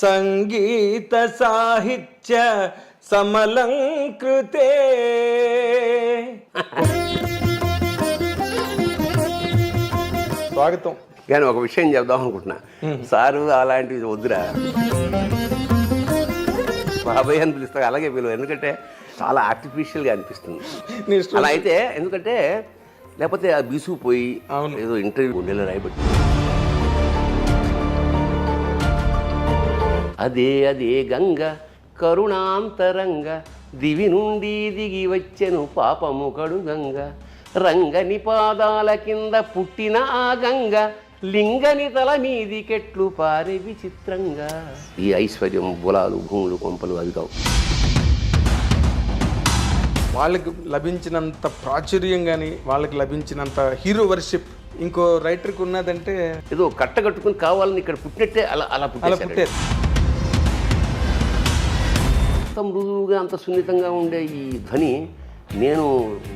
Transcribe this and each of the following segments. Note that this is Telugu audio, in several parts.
సంగీత సాహిత్య సమలంకృతే. స్వాగతం. కానీ ఒక విషయం చెప్దాం అనుకుంటున్నా, సారు అలాంటివి వద్దురా, బాబాయ్ అని పిలుస్తా, అలాగే పిలువ, ఎందుకంటే చాలా ఆర్టిఫిషియల్గా అనిపిస్తుంది. అలా అయితే ఎందుకంటే లేకపోతే ఆ బీసుకుపోయి ఏదో ఇంటర్వ్యూ ఉండేలా రాయబట్టి అదే అదే గంగ కరుణాంతరంగ దివి నుండి దిగి వచ్చెను పాపము కడు గంగ రంగని పాదాల కింద పుట్టిన ఆ గంగ లింగని తల మీది కెట్లు పారే విచిత్రంగా. ఈ ఐశ్వర్యం బులాలు భూములు కొంపలు అవి కావు. వాళ్ళకి లభించినంత ప్రాచుర్యం కానీ వాళ్ళకి లభించినంత హీరో వర్షిప్ ఇంకో రైటర్కి ఉన్నదంటే ఏదో కట్టగట్టుకుని కావాలని ఇక్కడ పుట్టినట్టే అలా అలా పుట్టారు. అంత మృదువుగా అంత సున్నితంగా ఉండే ఈ ధ్వని నేను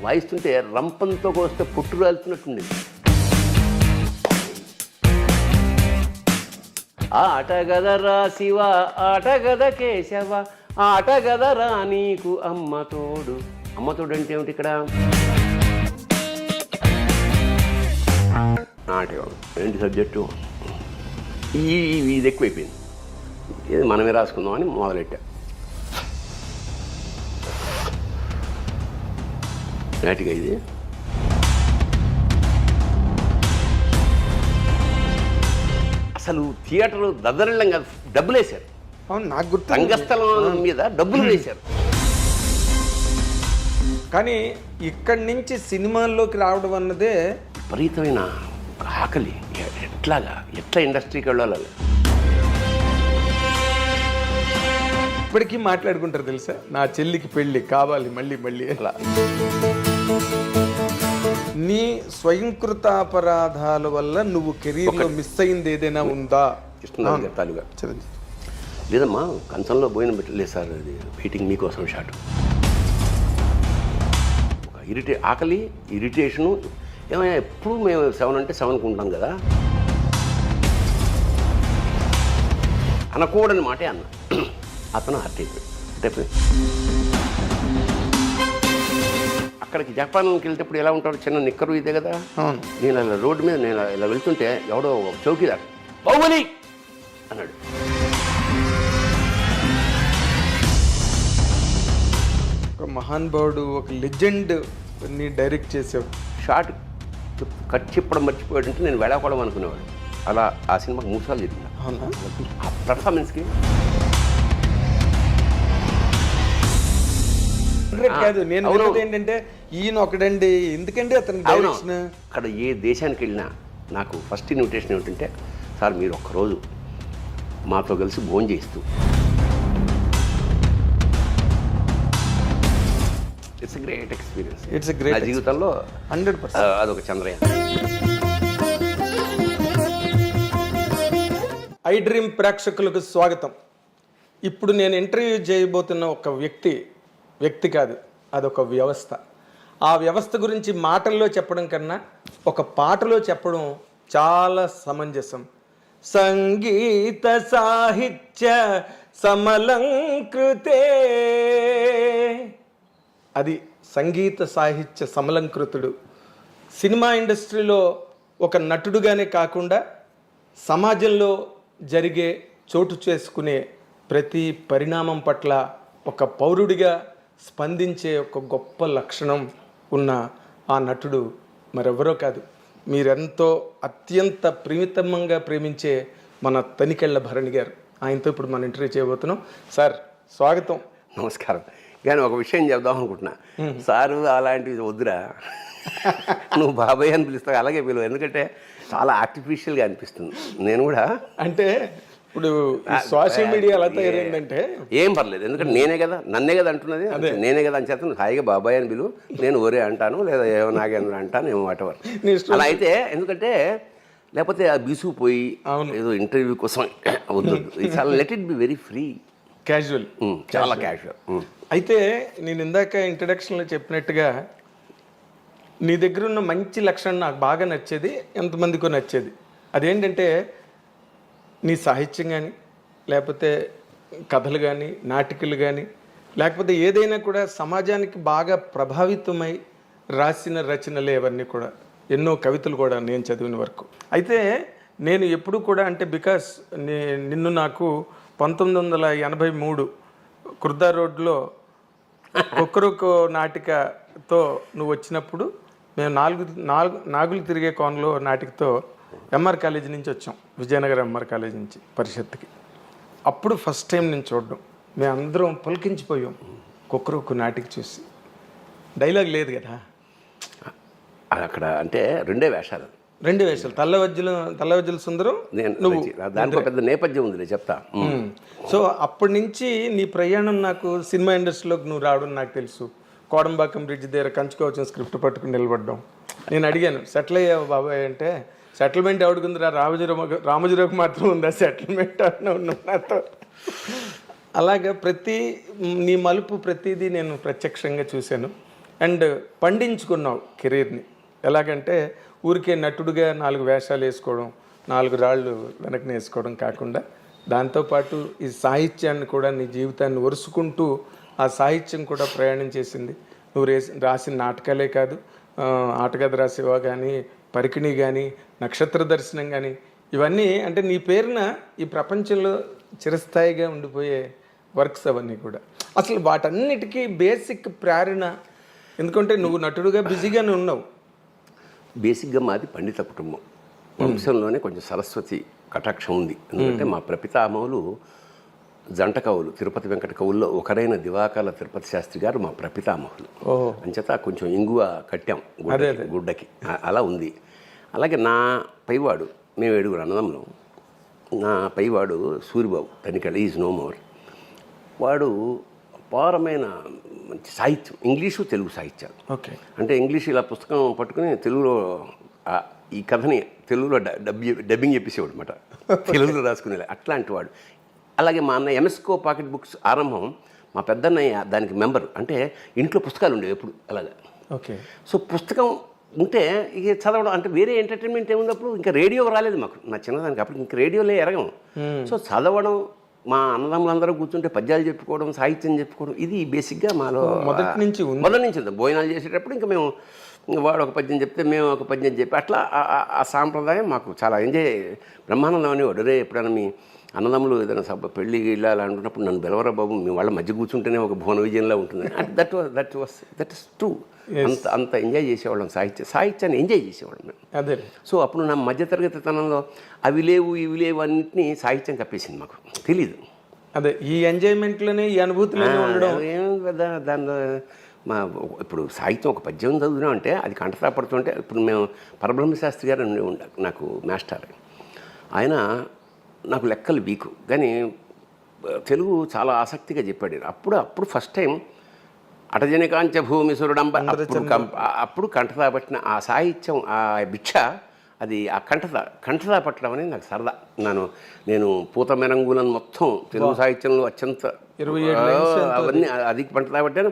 వాయిస్తుంటే రంపంతో కోస్తే పుట్టు రాలుతున్నట్టుండేది. ఆటగదరా శివ ఆటగద కేశవ ఆటగదరా నీకు అమ్మతోడు. అమ్మతోడు అంటే ఏమిటి ఇక్కడ? నాటకం ఏంటి సబ్జెక్టు? ఇది ఎక్కువైపోయింది, ఇది మనమే రాసుకుందాం అని మొదలెట్టా. నాటిగా ఇది అసలు థియేటర్ దద్దరిల్లం కాదు, డబ్బులు వేశారు. అవును, నాకు గుర్తు. రంగస్థలం మీద డబ్బులు వేశారు. కానీ ఇక్కడి నుంచి సినిమాల్లోకి రావడం అన్నదే విపరీతమైన ఆకలి. ఎట్లా ఇండస్ట్రీకి వెళ్ళాలి? ఇప్పటికీ మాట్లాడుకుంటారు తెలుసా, నా చెల్లికి పెళ్ళి కావాలి మళ్ళీ మళ్ళీ అలా. నీ స్వయంకృతాపరాధాల వల్ల నువ్వు కెరీర్లో మిస్ అయింది ఏదైనా ఉందా? ఇస్తున్నాను చెప్తాలుగా. లేదమ్మా, కంచంలో భోజనం పెట్టలేదు సార్, అది వెయిటింగ్ మీకోసం షాట్. ఒక ఆకలి, ఇరిటేషను. ఏమైనా ఎప్పుడు మేము 7 అంటే 7కు ఉంటాం కదా, అనకూడని మాటే అన్న. అతను హర్ట్ అయిపోయి అక్కడికి జపాన్కి వెళ్తేప్పుడు ఎలా ఉంటాడు, చిన్న నిక్కరు ఇదే కదా. నేను ఇలా రోడ్డు మీద నేను ఇలా వెళ్తుంటే ఎవడో ఒక చౌకీదార్ బాహుబలి అన్నాడు. ఒక మహానుభావుడు, ఒక లెజెండ్ ని డైరెక్ట్ చేసావు. షార్ట్ కట్ చెప్పడం మర్చిపోయాడంటే నేను వెళ్ళకూడదు అనుకునేవాడు. అలా ఆ సినిమాకి 3 సార్లు చెప్పిన. ఆ పర్ఫార్మెన్స్కి కాదు, నేను ఏంటంటే ఈయన ఒకడండి, ఎందుకంటే అతను డైరెక్షన్. అక్కడ ఏ దేశానికి వెళ్ళినా నాకు ఫస్ట్ ఇన్విటేషన్ ఏమిటంటే, సార్ మీరు ఒక్కరోజు మాతో కలిసి భోజనం చేస్తూ. It's great experience. It's great జీవితంలో 100%. అదొక చంద్రయాన్. ఐ డ్రీమ్ ప్రేక్షకులకు స్వాగతం. ఇప్పుడు నేను ఇంటర్వ్యూ చేయబోతున్న ఒక వ్యక్తి కాదు, అదొక వ్యవస్థ. ఆ వ్యవస్థ గురించి మాటల్లో చెప్పడం కన్నా ఒక పాటలో చెప్పడం చాలా సమంజసం. సంగీత సాహిత్య సమలంకృతే. అది సంగీత సాహిత్య సమలంకృతుడు. సినిమా ఇండస్ట్రీలో ఒక నటుడుగానే కాకుండా సమాజంలో జరిగే చోటు చేసుకునే ప్రతి పరిణామం పట్ల ఒక పౌరుడిగా స్పందించే ఒక గొప్ప లక్షణం ఉన్న ఆ నటుడు మరెవరో కాదు, మీరెంతో అత్యంత ప్రియతమంగా ప్రేమించే మన తనికెళ్ళ భరణి గారు. ఆయనతో ఇప్పుడు మనం ఇంటర్వ్యూ చేయబోతున్నాం. సార్ స్వాగతం. నమస్కారం. కానీ ఒక విషయం చెప్దాం అనుకుంటున్నా, సారు అలాంటివి వద్దురా, నువ్వు బాబాయ్ అని పిలుస్తా, అలాగే పిలువ, ఎందుకంటే చాలా ఆర్టిఫిషియల్గా అనిపిస్తుంది. నేను కూడా అంటే ఇప్పుడు సోషల్ మీడియా ఎలా తయారైందంటే ఏం పర్లేదు, ఎందుకంటే నన్నే కదా అంటున్నది, నేనే కదా అని చేస్తాను. హాయిగా బాబాయ్ అని పిలువు, నేను ఒరే అంటాను, లేదా ఏమో నాగేంద్ర అంటాను, ఏమో వాటెవర్. అలా అయితే ఎందుకంటే లేకపోతే ఆ బీసుకుపోయి ఏదో ఇంటర్వ్యూ కోసం వద్దు. చాలా let it be very free, casual, చాలా క్యాజువల్. అయితే నేను ఇందాక ఇంట్రడక్షన్లో చెప్పినట్టుగా నీ దగ్గర ఉన్న మంచి లక్షణం నాకు బాగా నచ్చేది, ఎంతమందికో నచ్చేది. అదేంటంటే నీ సాహిత్యం కానీ లేకపోతే కథలు కానీ నాటికలు కానీ లేకపోతే ఏదైనా కూడా సమాజానికి బాగా ప్రభావితమై రాసిన రచనలే అవన్నీ కూడా. ఎన్నో కవితలు కూడా నేను చదివిన వరకు. అయితే నేను ఎప్పుడు కూడా అంటే బికాస్ నిన్ను నాకు 1983 కుర్దా రోడ్లో ఒక్కరొక్క నాటికతో నువ్వు వచ్చినప్పుడు మేము నాగులు తిరిగే కోనలో నాటికతో ఎంఆర్ కాలేజీ నుంచి వచ్చాం, విజయనగరం ఎంఆర్ కాలేజీ నుంచి పరిషత్తుకి. అప్పుడు ఫస్ట్ టైం నేను చూడడం, మేము అందరం పులకించిపోయాం కుక్కరొక్క నాటిక చూసి. డైలాగ్ లేదు కదా అక్కడ, అంటే రెండే వేషాలు. తల్లవజ్జల సుందరం నువ్వు, దానికి పెద్ద నేపథ్యం ఉంది, నేను చెప్తా. సో అప్పటి నుంచి నీ ప్రయాణం, నాకు సినిమా ఇండస్ట్రీలోకి నువ్వు రావడం నాకు తెలుసు. కోడంబాకం బ్రిడ్జ్ దగ్గర కంచుకోవచ్చిన స్క్రిప్ట్ పట్టుకుని నిలబడ్డాం. నేను అడిగాను, సెటిల్ అయ్యావు బాబాయ్ అంటే, సెటిల్మెంట్ ఎవడుకుందిరా, రామోజీరావుకి మాత్రం ఉందా సెటిల్మెంట్ అన్న ఉన్నావు నాతో. అలాగా నీ మలుపు ప్రతిదీ నేను ప్రత్యక్షంగా చూశాను. అండ్ పండించుకున్నావు కెరీర్ని. ఎలాగంటే ఊరికే నటుడుగా 4 వేషాలు వేసుకోవడం, 4 రాళ్ళు వెనక్కి వేసుకోవడం కాకుండా దాంతోపాటు ఈ సాహిత్యాన్ని కూడా, నీ జీవితాన్ని ఒరుసుకుంటూ ఆ సాహిత్యం కూడా ప్రయాణం చేసింది. నువ్వు రాసిన నాటకాలే కాదు, ఆటగద రాసేవా కానీ, పరికిణి కానీ, నక్షత్ర దర్శనం కానీ, ఇవన్నీ అంటే నీ పేరున ఈ ప్రపంచంలో చిరస్థాయిగా ఉండిపోయే వర్క్స్ అవన్నీ కూడా. అసలు వాటన్నిటికీ బేసిక్ ప్రేరణ, ఎందుకంటే నువ్వు నటుడుగా బిజీగానే ఉన్నావు. బేసిక్గా మాది పండిత కుటుంబం, వంశంలోనే కొంచెం సరస్వతి కటాక్షం ఉంది. ఎందుకంటే మా ప్రపితామహులు జంట కవులు, తిరుపతి వెంకట కవుల్లో ఒకరైన దివాకర్ల తిరుపతి శాస్త్రి గారు మా ప్రపితామహులు. అంచేత కొంచెం ఇంగువ కట్టాం గుడ్డకి, అలా ఉంది. అలాగే నా పైవాడు, మేము 7 అన్నదమ్ములం. నా పైవాడు సూరిబాబు తనికడ, ఈజ్ నో మోర్. వాడు అపారమైన మంచి సాహిత్యం, ఇంగ్లీషు తెలుగు సాహిత్యాలు. ఓకే, అంటే ఇంగ్లీష్ ఇలా పుస్తకం పట్టుకుని తెలుగులో ఈ కథని తెలుగులో డబ్బింగ్ చెప్పేసేవాడు అనమాట, తెలుగులో రాసుకునేలా అట్లాంటి వాడు. అలాగే మా అన్న ఎంఎస్కో పాకెట్ బుక్స్ ఆరంభం, మా పెద్దన్నయ్య దానికి మెంబర్. అంటే ఇంట్లో పుస్తకాలు ఉండేవి ఎప్పుడు అలాగా. ఓకే, సో పుస్తకం ఉంటే ఇక చదవడం, అంటే వేరే ఎంటర్టైన్మెంట్ ఏమున్నప్పుడు ఇంకా రేడియో రాలేదు మాకు, నా చిన్నదానికి అప్పుడు ఇంకా రేడియోలే ఎరగం. సో చదవడం, మా అన్నదమ్ములందరూ కూర్చుంటే పద్యాలు చెప్పుకోవడం, సాహిత్యం చెప్పుకోవడం, ఇది బేసిక్గా మాలో మొదటి నుంచి ఉంది. భోజనాలు చేసేటప్పుడు ఇంకా మేము, వాడు ఒక పద్యం చెప్తే మేము ఒక పద్యం చెప్పి అట్లా ఆ సాంప్రదాయం మాకు చాలా ఎంజాయ్, బ్రహ్మానందం అనేవాడు. రే ఎప్పుడైనా మీ అన్నదమ్ములు ఏదైనా పెళ్ళి ఇళ్ళాలి అంటున్నప్పుడు నన్ను బెలవరా బాబు, మీ వాళ్ళ మధ్య కూర్చుంటేనే ఒక భువన విజయంలా ఉంటుంది. That is true. అంత ఎంజాయ్ చేసేవాళ్ళం, సాహిత్యాన్ని ఎంజాయ్ చేసేవాళ్ళం మేము. అదే. సో అప్పుడు నా మధ్యతరగతి తనంలో అవి లేవు ఇవి లేవు అన్నింటినీ సాహిత్యం కప్పేసింది, మాకు తెలీదు. అదే, ఈ ఎంజాయ్మెంట్లోనే, ఈ అనుభూతిలోనే ఉండడం. దానిలో ఇప్పుడు సాహిత్యం ఒక పద్యం చదువుతున్నాం అంటే అది కంఠతా పడుతుంటే, ఇప్పుడు మేము పరబ్రహ్మశాస్త్రి గారు నాకు మాస్టర్, ఆయన నాకు లెక్కలు వీకు కానీ తెలుగు చాలా ఆసక్తిగా చెప్పాడు. అప్పుడు ఫస్ట్ టైం అటజనికాంచ భూమి సురుడంబ, అప్పుడు కంఠతా పట్టిన ఆ సాహిత్యం, ఆ భిక్ష, అది ఆ కంఠతా పట్టడం అనేది నాకు సరదా. నేను పూత మెరంగులను మొత్తం తెలుగు సాహిత్యంలో అత్యంత 27 అవన్నీ అది కంఠతా పట్టాను.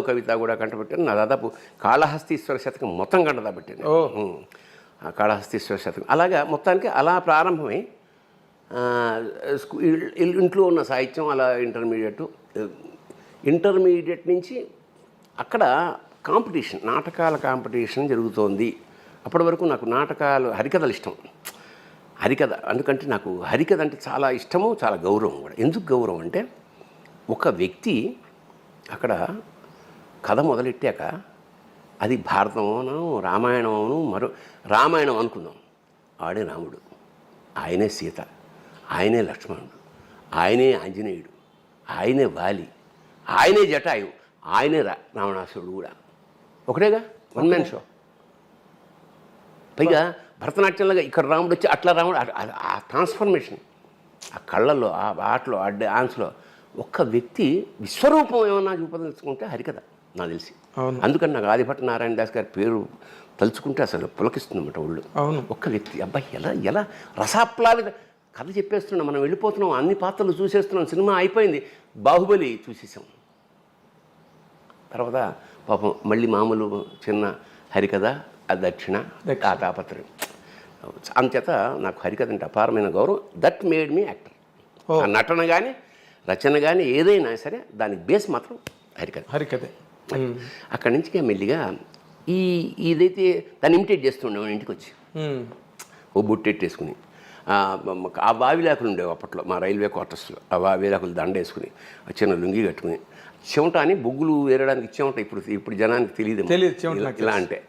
కవిత కూడా కంటపట్టాను. నా దాదాపు కాళహస్తీశ్వర శతకం మొత్తం కంఠతా పెట్టాను. కాళహస్తీశ్వర శతకం అలాగా మొత్తానికి అలా ప్రారంభమై ఇంట్లో ఉన్న సాహిత్యం అలా ఇంటర్మీడియట్ నుంచి అక్కడ కాంపిటీషన్, నాటకాల కాంపిటీషన్ జరుగుతోంది. అప్పటి వరకు నాకు నాటకాలు, హరికథలు ఇష్టం. హరికథ ఎందుకంటే నాకు హరికథ అంటే చాలా ఇష్టము, చాలా గౌరవం కూడా. ఎందుకు గౌరవం అంటే, ఒక వ్యక్తి అక్కడ కథ మొదలెట్టాక అది భారతమోనో రామాయణమోను, రామాయణం అనుకుందాం, ఆడే రాముడు, ఆయనే సీత, ఆయనే లక్ష్మణుడు, ఆయనే ఆంజనేయుడు, ఆయనే వాలి, ఆయనే జటాయు, ఆయనే రావణాసురుడు కూడా. ఒకటేగా, వన్ మ్యాన్ షో. పైగా భరతనాట్యంలాగా ఇక్కడ రాముడు వచ్చి అట్లా రాముడు, ఆ ట్రాన్స్ఫర్మేషన్, ఆ కళ్ళల్లో, ఆ ఆటలో, ఆ డాన్స్లో ఒక్క వ్యక్తి విశ్వరూపం ఏమన్నా చూపదలుచుకుంటే హరికథ నాకు తెలిసి. అందుకని నాకు ఆదిభట్ట నారాయణ దాస్ గారి పేరు తలుచుకుంటే అసలు పులకిస్తుందన్నమాట ఒళ్ళు. ఒక్క వ్యక్తి, అబ్బాయి ఎలా రసాప్లావిత కథ చెప్పేస్తున్నాం, మనం వెళ్ళిపోతున్నాం, అన్ని పాత్రలు చూసేస్తున్నాం, సినిమా అయిపోయింది, బాహుబలి చూసేసాం. తర్వాత పాపం మళ్ళీ మామూలు చిన్న హరికథ, ఆ దక్షిణ, ఆ తాపత్రయం. అంచేత నాకు హరికథ అంటే అపారమైన గౌరవం. That made me actor. ఆ నటన కానీ రచన కానీ ఏదైనా సరే దానికి బేస్ మాత్రం హరికథ. హరికథే. అక్కడి నుంచి మెల్లిగా ఇదైతే దాన్ని ఇమిటేట్ చేస్తుండే ఇంటికి వచ్చి ఓ బొట్టెట్టేసుకుని ఆ బావిలాకులు ఉండేవి అప్పట్లో మా రైల్వే క్వార్టర్స్లో. ఆ బావిలాకులు దండ వేసుకుని చిన్న లుంగి కట్టుకుని చెమట అని బొగ్గులు వేరడానికి చెమట ఇప్పుడు జనానికి తెలియదు ఇలా అంటే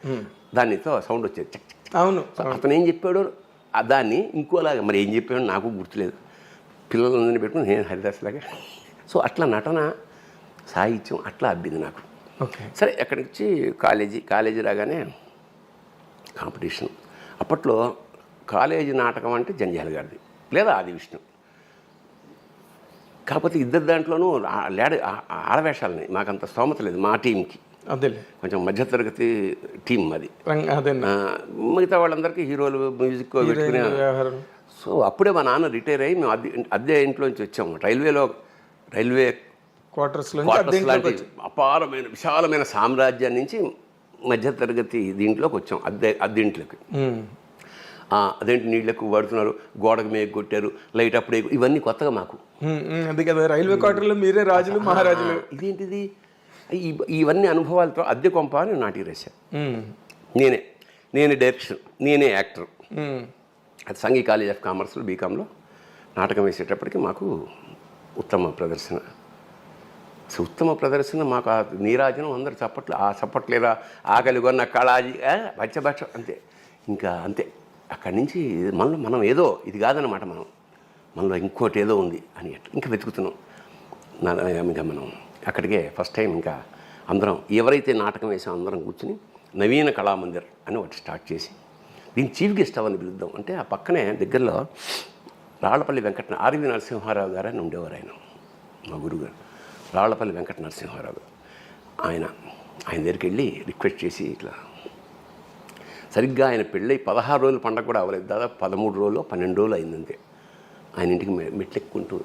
దానితో సౌండ్ వచ్చేది చక్ చక్. అవును. అతను ఏం చెప్పాడో దాన్ని ఇంకోలాగా మరి ఏం చెప్పాడో నాకు గుర్తులేదు. పిల్లలందరినీ పెట్టుకుని నేను హరిదాస్లాగా. సో అట్లా నటన సాహిత్యం అట్లా అబ్బింది నాకు. సరే అక్కడి నుంచి కాలేజీ రాగానే కాంపిటీషన్. అప్పట్లో కాలేజీ నాటకం అంటే జంజాల గారిది లేదా ఆది విష్ణు. కాకపోతే ఇద్దరు దాంట్లోనూ ఆడవేషాలని మాకంత స్తోమత లేదు మా టీంకి. అదే కొంచెం మధ్యతరగతి టీం అది. మిగతా వాళ్ళందరికీ హీరోలు మ్యూజిక్ పెట్టుకునే. సో అప్పుడే మా నాన్న రిటైర్ అయ్యి మేము అద్దె ఇంట్లోంచి వచ్చాము. రైల్వే క్వార్టర్స్ లాంటి అపారమైన విశాలమైన సామ్రాజ్యం నుంచి మధ్యతరగతి దీంట్లోకి వచ్చాం. అద్దెంట్లోకి. అదేంటి నీళ్ళు ఎక్కువ పడుతున్నారు, గోడకు మేకు కొట్టారు, లైట్ అప్పుడే, ఇవన్నీ కొత్తగా మాకు. అది కదా రైల్వే క్వార్టర్లో మీరే రాజులు మహారాజులు. ఇదేంటిది ఇవన్నీ అనుభవాలతో అద్దె కొంప అని నాటికి రాశాను. నేనే డైరెక్షన్, నేనే యాక్టర్. అది సంఘీ కాలేజ్ ఆఫ్ కామర్స్లో బీకాంలో నాటకం వేసేటప్పటికి మాకు ఉత్తమ ప్రదర్శన. ఉత్తమ ప్రదర్శన మాకు ఆ నీరాజనం అందరు చప్పట్లేదా ఆకలి కొన్న కళాజీ పచ్చభక్ష అంతే. ఇంకా అంతే. అక్కడి నుంచి మనం ఏదో ఇది కాదన్నమాట, మనలో ఇంకోటి ఏదో ఉంది అని ఇంకా వెతుకుతున్నాం. ఇంకా మనం అక్కడికే ఫస్ట్ టైం ఇంకా అందరం ఎవరైతే నాటకం వేసామో అందరం కూర్చుని నవీన కళామందిర్ అని ఒకటి స్టార్ట్ చేసి దీన్ని చీఫ్ గెస్ట్ అవని పిలుద్దాం అంటే ఆ పక్కనే దగ్గరలో రాళ్లపల్లి ఆర్వి నరసింహారావు గారు అని ఉండేవారు. ఆయన మా గురువుగారు రాళ్లపల్లి వెంకట నరసింహారావు గారు. ఆయన దగ్గరికి వెళ్ళి రిక్వెస్ట్ చేసి ఇట్లా సరిగ్గా ఆయన పెళ్ళై 16 రోజులు పండగ కూడా అవ్వలేదు, దాదాపు 13 రోజులు 12 రోజులు అయిందంతే. ఆయన ఇంటికి మెట్లు ఎక్కుంటూ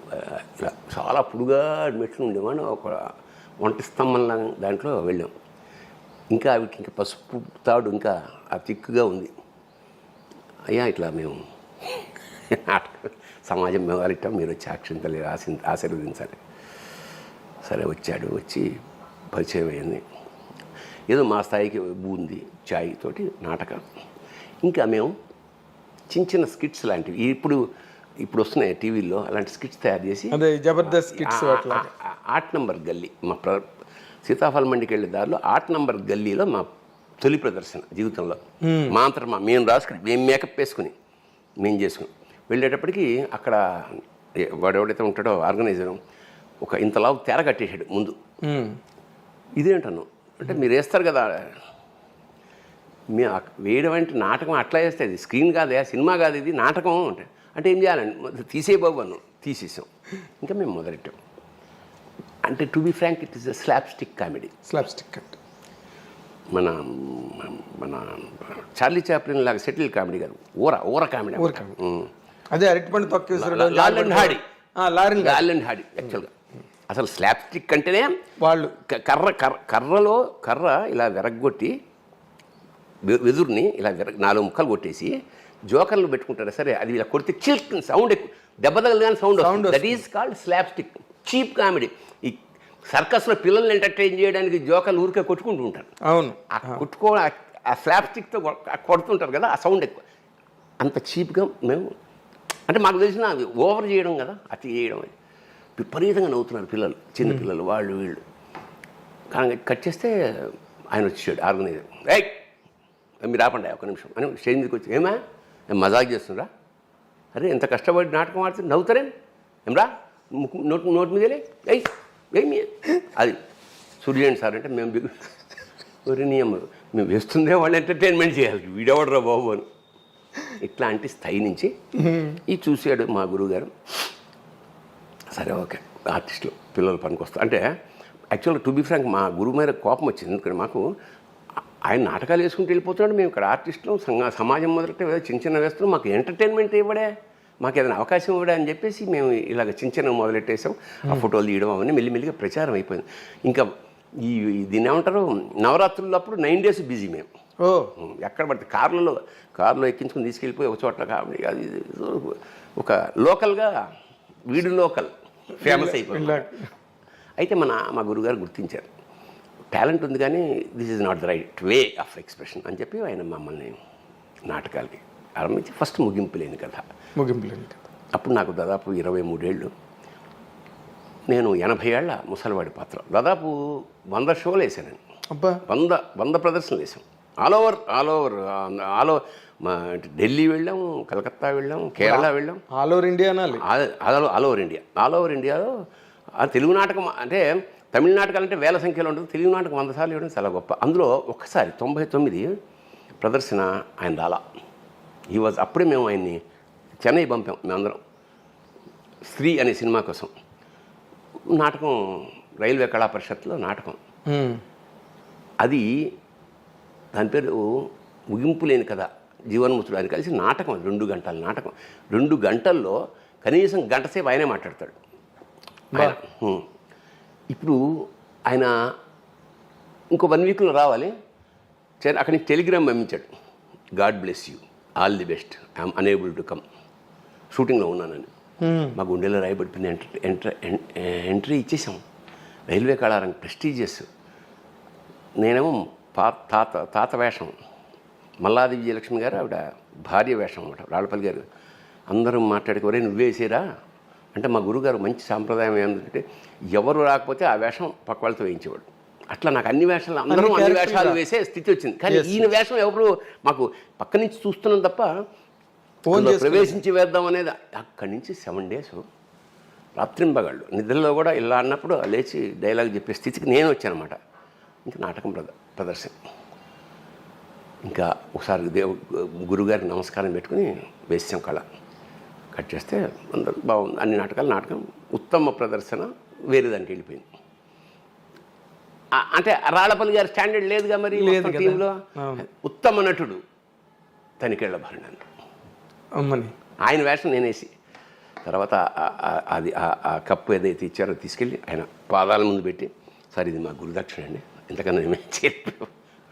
ఇలా చాలా పొడుగా మెట్లు ఉండేవాడు. ఒక ఒంటి స్తంభంలా దాంట్లో వెళ్ళాం. ఇంకా అవికి ఇంకా పసుపు తాడు ఇంకా ఆ తిక్కుగా ఉంది. అయ్యా ఇట్లా మేము సమాజం వ్యవహరిస్తాం, మీరు వచ్చి అక్షంతలు ఆశీర్వదించాలి. సరే వచ్చి పరిచయం అయింది. ఏదో మా స్థాయికి బూంది చాయ్ తోటి నాటకం. ఇంకా మేము చిన్న స్కిట్స్ లాంటివి ఇప్పుడు వస్తున్నాయి టీవీల్లో, అలాంటి స్కిట్స్ తయారు చేసి జబర్దస్త్ స్కిట్స్. 8 నంబర్ గల్లీ మా సీతాఫలం మండికి వెళ్ళే దారిలో 8 నంబర్ గల్లీలో మా తొలి ప్రదర్శన జీవితంలో. మా అంతటా మేము రాసుకుని మేము మేకప్ వేసుకుని మేము చేసుకుని వెళ్ళేటప్పటికి అక్కడ వాడు ఎవడైతే ఉంటాడో ఆర్గనైజరు ఒక ఇంతలావు తెర కట్టేసాడు ముందు. ఇదేంటను అంటే మీరు వేస్తారు కదా, మేము వేయడం అంటే నాటకం అట్లా వేస్తే అది స్క్రీన్ కాదే, సినిమా కాదు, ఇది నాటకం అంటే ఏం చేయాలండి, తీసే బాబు అన్ను. తీసేసాం. ఇంకా మేము మొదలెట్టాం. అంటే to be frank it is a slapstick comedy. Slapstick అంటే మన చార్లీ చాప్లిన్ లాగా సెటిల్ కామెడీ కాదు, ఊర కామెడీ. అదే అరటిపండు తొక్కేసారు లారెన్ హార్డీ యాక్చువల్గా. అసలు స్లాప్స్టిక్ అంటేనే వాళ్ళు కర్ర ఇలా విరగ్గొట్టి వెదురుని ఇలా 4 ముక్కలు కొట్టేసి జోకర్లు పెట్టుకుంటారు. సరే అది ఇలా కొడితే చిల్క్ సౌండ్ ఎక్కువ, దెబ్బ తగలగానే sound. That is called slapstick. Cheap comedy. ఈ సర్కస్లో పిల్లల్ని ఎంటర్టైన్ చేయడానికి జోకర్లు ఊరికే కొట్టుకుంటూ ఉంటారు. అవును. ఆ స్లాప్స్టిక్తో కొడుతుంటారు కదా, ఆ సౌండ్ ఎక్కువ. అంత చీప్గా మేము అంటే మాకు తెలిసిన అది ఓవర్ చేయడం కదా, అతి చేయడం. అది విపరీతంగా నవ్వుతున్నారు పిల్లలు, చిన్న పిల్లలు, వాళ్ళు వీళ్ళు. కానీ కట్ చేస్తే ఆయన వచ్చాడు ఆర్గనైజర్. మీరు ఆపండి 1 నిమిషం అని స్టేజ్ మీదకి వచ్చి, ఏమా మజాక్ చేస్తుండ్రా, అరే ఎంత కష్టపడి నాటకం ఆడుతుంది, నవ్వుతారేం ఏమరా, నోటి మీదలే ఏమి అది సూర్యండి సార్ అంటే మేము మేము వేస్తుందే వాళ్ళు ఎంటర్టైన్మెంట్ చేయాలి, వీడెవడరా బాబు అని. ఇట్లాంటి స్థాయి నుంచి ఇది చూశాడు మా గురువుగారు. సరే ఓకే ఆర్టిస్టులు పిల్లలు పనికొస్తారు అంటే యాక్చువల్గా టు బి ఫ్రాంక్ మా గురువు మీద కోపం వచ్చింది. ఎందుకంటే మాకు ఆయన నాటకాలు వేసుకుంటూ వెళ్ళిపోతున్నాడు, మేము ఇక్కడ ఆర్టిస్టులు సమాజం మొదలెట్టే చిన్న వేస్తున్నాం, మాకు ఎంటర్టైన్మెంట్ ఇవ్వడే, మాకు ఏదైనా అవకాశం ఇవ్వడా అని చెప్పేసి మేము ఇలాగ చిన్న మొదలెట్టేసాం. ఆ ఫోటోలు తీయడం అవన్నీ మెల్లిమెల్లిగా ప్రచారం అయిపోయింది. ఇంకా దీన్ని ఏమంటారు, నవరాత్రులు అప్పుడు 9 days బిజీ మేము. ఎక్కడ పడితే కారులో ఎక్కించుకుని తీసుకెళ్ళిపోయి ఒక చోట్ల కాబట్టి అది ఒక లోకల్గా వీడు లోకల్ ఫేమస్ అయిపోయింది. అయితే మా గురుగారు గుర్తించారు, టాలెంట్ ఉంది కానీ this is not the right way of expression అని చెప్పి ఆయన మమ్మల్ని నాటకాలకి ఆరంభించి ఫస్ట్ ముగింపు లేని కథ. అప్పుడు నాకు దాదాపు 23 ఏళ్ళు. నేను 80 ఏళ్ల ముసలివాడి పాత్ర. దాదాపు 100 షోలు వేసాను. 100 ప్రదర్శనలు వేసాం. ఆల్ ఓవర్ మా ఢిల్లీ వెళ్ళాం, కలకత్తా వెళ్ళాం, కేరళ వెళ్ళాం. All over India all over ఇండియాలో తెలుగు నాటకం అంటే తమిళ నాటకాలు అంటే వేల సంఖ్యలో ఉంటుంది. తెలుగు నాటకం 100 సార్లు ఇవ్వడం చాలా గొప్ప. అందులో ఒక్కసారి 99 ప్రదర్శన ఆయన రాలా. అప్పుడే మేము ఆయన్ని చెన్నై పంపాం. మేమందరం స్త్రీ అనే సినిమా కోసం నాటకం, రైల్వే కళా పరిషత్లో నాటకం. అది దాని పేరు ముగింపు లేని కథ, జీవన్ముఖుడు. ఆయన కలిసి నాటకం 2 గంటల నాటకం. 2 గంటల్లో కనీసం గంట సేపు ఆయనే మాట్లాడతాడు. ఇప్పుడు ఆయన ఇంకో 1 వీక్లో రావాలి. అక్కడి నుంచి టెలిగ్రామ్ పంపించాడు, God bless you, all the best, I'm unable to come, షూటింగ్లో ఉన్నానని. మా గుండెలో రాయబడిపోయింది. ఎంట్రీ ఇచ్చేసాం. రైల్వే కళారంగం ప్రెస్టీజియస్. నేనేమో తాత వేషం, మల్లాది విజయలక్ష్మి గారు ఆవిడ భార్య వేషం అన్నమాట, రాళ్ళపల్లి గారు. అందరూ మాట్లాడుకోరే నువ్వేసేరా అంటే మా గురుగారు మంచి సాంప్రదాయం ఏంటంటే ఎవరు రాకపోతే ఆ వేషం పక్క వాళ్ళతో వేయించేవాడు. అట్లా నాకు అన్ని వేషాలు అందరూ అన్ని వేషాలు వేసే స్థితి వచ్చింది. కానీ ఈయన వేషం ఎవరు మాకు పక్క నుంచి చూస్తున్నాం తప్ప ప్రవేశించి వేద్దాం అనేది. అక్కడి నుంచి 7 days రాత్రింబగాళ్ళు నిద్రలో కూడా ఇలా అన్నప్పుడు లేచి డైలాగ్ చెప్పే స్థితికి నేను వచ్చానమాట. ఇంకా నాటకం ప్రదర్శన. ఇంకా ఒకసారి గురుగారికి నమస్కారం పెట్టుకుని వేసాం కళ. కట్ చేస్తే అందరూ బాగుంది. అన్ని నాటకం ఉత్తమ ప్రదర్శన వేరే దానికి వెళ్ళిపోయింది. అంటే రాళ్ళపల్లి గారి స్టాండర్డ్ లేదుగా మరి టీంలో. ఉత్తమ నటుడు తనికేళ్ల భరణి అమ్మని ఆయన వేషం నేనేసి తర్వాత అది ఆ కప్పు ఏదైతే ఇచ్చారో తీసుకెళ్ళి ఆయన పాదాల ముందు పెట్టి, సార్ ఇది మా గురుదక్షిణ అండి, ఎంతకన్నా మేము చెప్పాం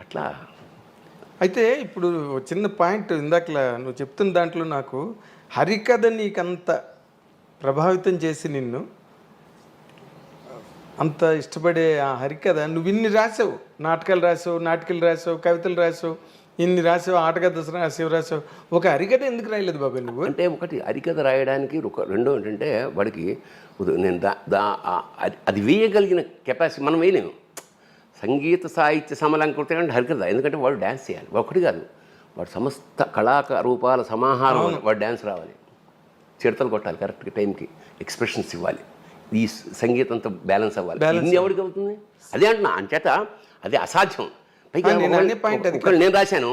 అట్లా. అయితే ఇప్పుడు చిన్న పాయింట్ ఇందాకలా నువ్వు చెప్తున్న దాంట్లో నాకు హరికథ నీకంత ప్రభావితం చేసి నిన్ను అంత ఇష్టపడే ఆ హరికథ నువ్వు ఇన్ని రాసావు, నాటకాలు రాసావు, కవితలు రాసావు, ఇన్ని రాసావు, ఆటకథ రాసావు, ఒక హరికథ ఎందుకు రాయలేదు బాబాయ్ నువ్వు? అంటే ఒకటి హరికథ రాయడానికి రెండో ఏంటంటే వాడికి నేను అది వేయగలిగిన కెపాసిటీ మనం వేయలేము. సంగీత సాహిత్య సమలంకృతం అంటే హరికథ, ఎందుకంటే వాడు డ్యాన్స్ చేయాలి. ఒకటి కాదు, వాడు సమస్త కళారూపాల సమాహారం. వాడు డ్యాన్స్ రావాలి, చిడతలు కొట్టాలి, కరెక్ట్గా టైంకి ఎక్స్ప్రెషన్స్ ఇవ్వాలి, ఈ సంగీతంతో బ్యాలెన్స్ అవ్వాలి. ఇన్ని ఎవరికి అవుతుంది? అదే అంటున్నా. అంచేత అది అసాధ్యం. పైగా నేను రాశాను,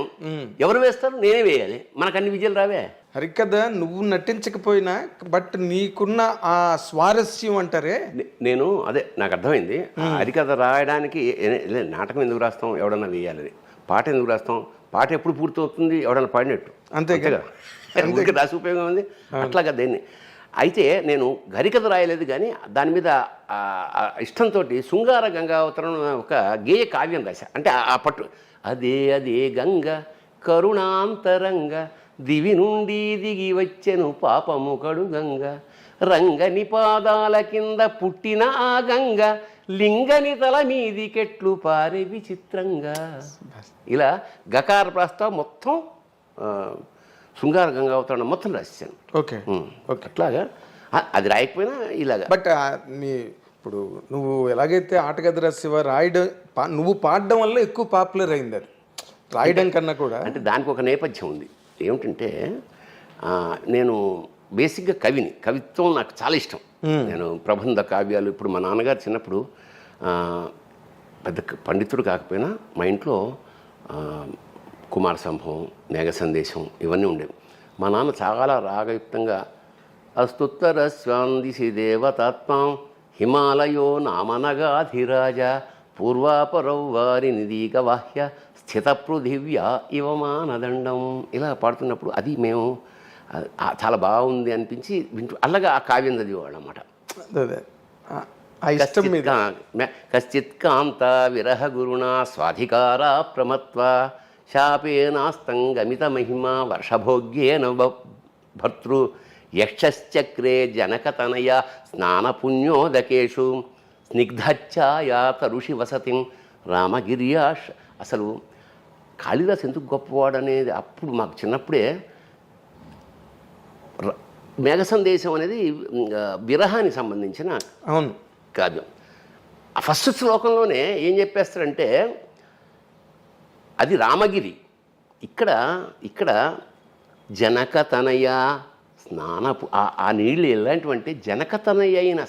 ఎవరు వేస్తారు? నేనే వేయాలి. మనకు అన్ని విజయాలు రావే. హరికథ నువ్వు నటించకపోయినా బట్ నీకున్న ఆ స్వారస్యం అంటారే. నేను అదే నాకు అర్థమైంది. హరికథ రాయడానికి నాటకం ఎందుకు రాస్తాం? ఎవడన్నా వేయాలి. పాట ఎందుకు రాస్తాం? పాట ఎప్పుడు పూర్తవుతుంది? ఎవడన్నా పాడినట్టు. అంతే కదా, రాసి ఉపయోగం ఉంది. అట్లాగా దేన్ని. అయితే నేను హరికథ రాయలేదు, కానీ దాని మీద ఇష్టంతో శృంగార గంగావతరం ఒక గేయ కావ్యం రాశా. అంటే ఆ పట్టు అదే గంగ కరుణాంతరంగ దివి నుండి దిగి వచ్చెను పాపము కడు గంగ రంగని పాదాల కింద పుట్టిన ఆ గంగ లింగని తల మీది కెట్లు పారే విచిత్రంగా. ఇలా గకార ప్రస్తావం మొత్తం శృంగార గంగావతరణ మొత్తం రాశాను. ఓకే అట్లాగా అది రాయకపోయినా ఇలాగా. బట్ ఇప్పుడు నువ్వు ఎలాగైతే ఆటగది రాసేవా, రాయడం నువ్వు పాడడం వల్ల ఎక్కువ పాపులర్ అయింది. అది రాయడం కన్నా కూడా. అంటే దానికి ఒక నేపథ్యం ఉంది. ఏమిటంటే నేను బేసిక్గా కవిని, కవిత్వం నాకు చాలా ఇష్టం. నేను ప్రబంధ కావ్యాలు, ఇప్పుడు మా నాన్నగారు చిన్నప్పుడు పెద్ద పండితుడు కాకపోయినా మా ఇంట్లో కుమార సంభవం, మేఘ సందేశం ఇవన్నీ ఉండేవి. మా నాన్న చాలా రాగయుక్తంగా అస్తుత్తర స్వాందిసి దేవతాత్మాం హిమాలయో నామనగాధిరాజ పూర్వాపరౌ వారి నిదీక వాహ్య స్థిత పృథివ్యా ఇవమానదండం ఇలా పాడుతున్నప్పుడు అది మేము చాలా బాగుంది అనిపించి వింటూ అలాగా ఆ కావ్యం చదివేవాళ్ళు అన్నమాట. కశ్చిత్ కాంత విరహ గురుణా స్వాధికారా ప్రమత్వ శాపేనాస్తంగమిత మహిమ వర్షభోగ్యేన భర్తృ యక్షశ్చక్రే జనకతనయ స్నానపుణ్యోదకేషు స్నిగ్ధఛాయా తరుషి వసతిం రామగిర్యాష్. అసలు కాళిదాస్ ఎందుకు గొప్పవాడు అనేది అప్పుడు మాకు చిన్నప్పుడే మేఘ సందేశం అనేది విరహానికి సంబంధించిన అవును కావ్యం. ఆ ఫస్ట్ శ్లోకంలోనే ఏం చెప్పేస్తారంటే అది రామగిరి. ఇక్కడ జనకతనయ స్నానపు ఆ నీళ్ళు ఎలాంటివంటే జనకతనయ అయిన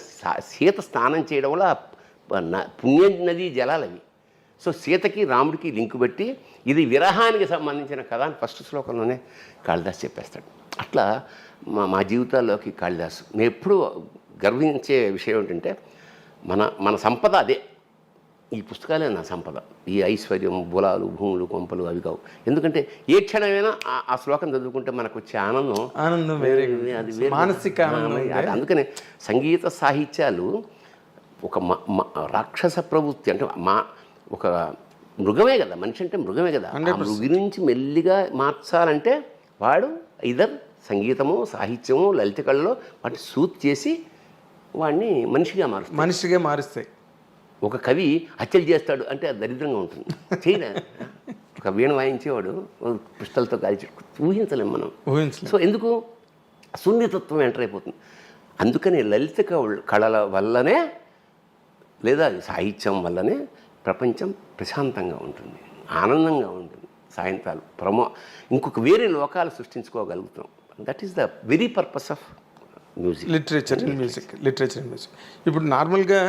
సీత స్నానం చేయడం వల్ల పుణ్య నదీ జలాలవి. సో సీతకి రాముడికి లింకు పెట్టి ఇది విరహానికి సంబంధించిన కథ అని ఫస్ట్ శ్లోకంలోనే కాళిదాస్ చెప్పేస్తాడు. అట్లా మా జీవితాల్లోకి కాళిదాసు. నేను ఎప్పుడూ గర్వించే విషయం ఏంటంటే మన సంపద అదే. ఈ పుస్తకాలే నా సంపద. ఈ ఐశ్వర్యం, బులాలు, భూములు, కొంపలు అవి కావు. ఎందుకంటే ఏ క్షణమైనా ఆ శ్లోకం చదువుకుంటే మనకు వచ్చే ఆనందం అది మానసిక ఆనందం. అందుకనే సంగీత సాహిత్యాలు ఒక రాక్షస ప్రవృత్తి అంటే ఒక మృగమే కదా. మనిషి అంటే మృగమే కదా. ఆ మృగి నుంచి మెల్లిగా మార్చాలంటే వాడు ఇదర్ సంగీతము, సాహిత్యము, లలిత కళలో వాటిని సూట్ చేసి వాడిని మనిషిగా మారుస్తాయి. ఒక కవి హత్యలు చేస్తాడు అంటే అది దరిద్రంగా ఉంటుంది. చేయలే ఒక వీణ వాయించేవాడు పుస్తలతో కాల్చి ఊహించలేం మనం. సో ఎందుకు సున్నితత్వం ఎంటర్ అయిపోతుంది. అందుకని లలిత కళల వల్లనే లేదా సాహిత్యం వల్లనే ప్రపంచం ప్రశాంతంగా ఉంటుంది, ఆనందంగా ఉంటుంది. సాయంత్రాలు ఇంకొక వేరే లోకాలు సృష్టించుకోగలుగుతాం. That is the very purpose of music, literature and music. ఇప్పుడు నార్మల్గా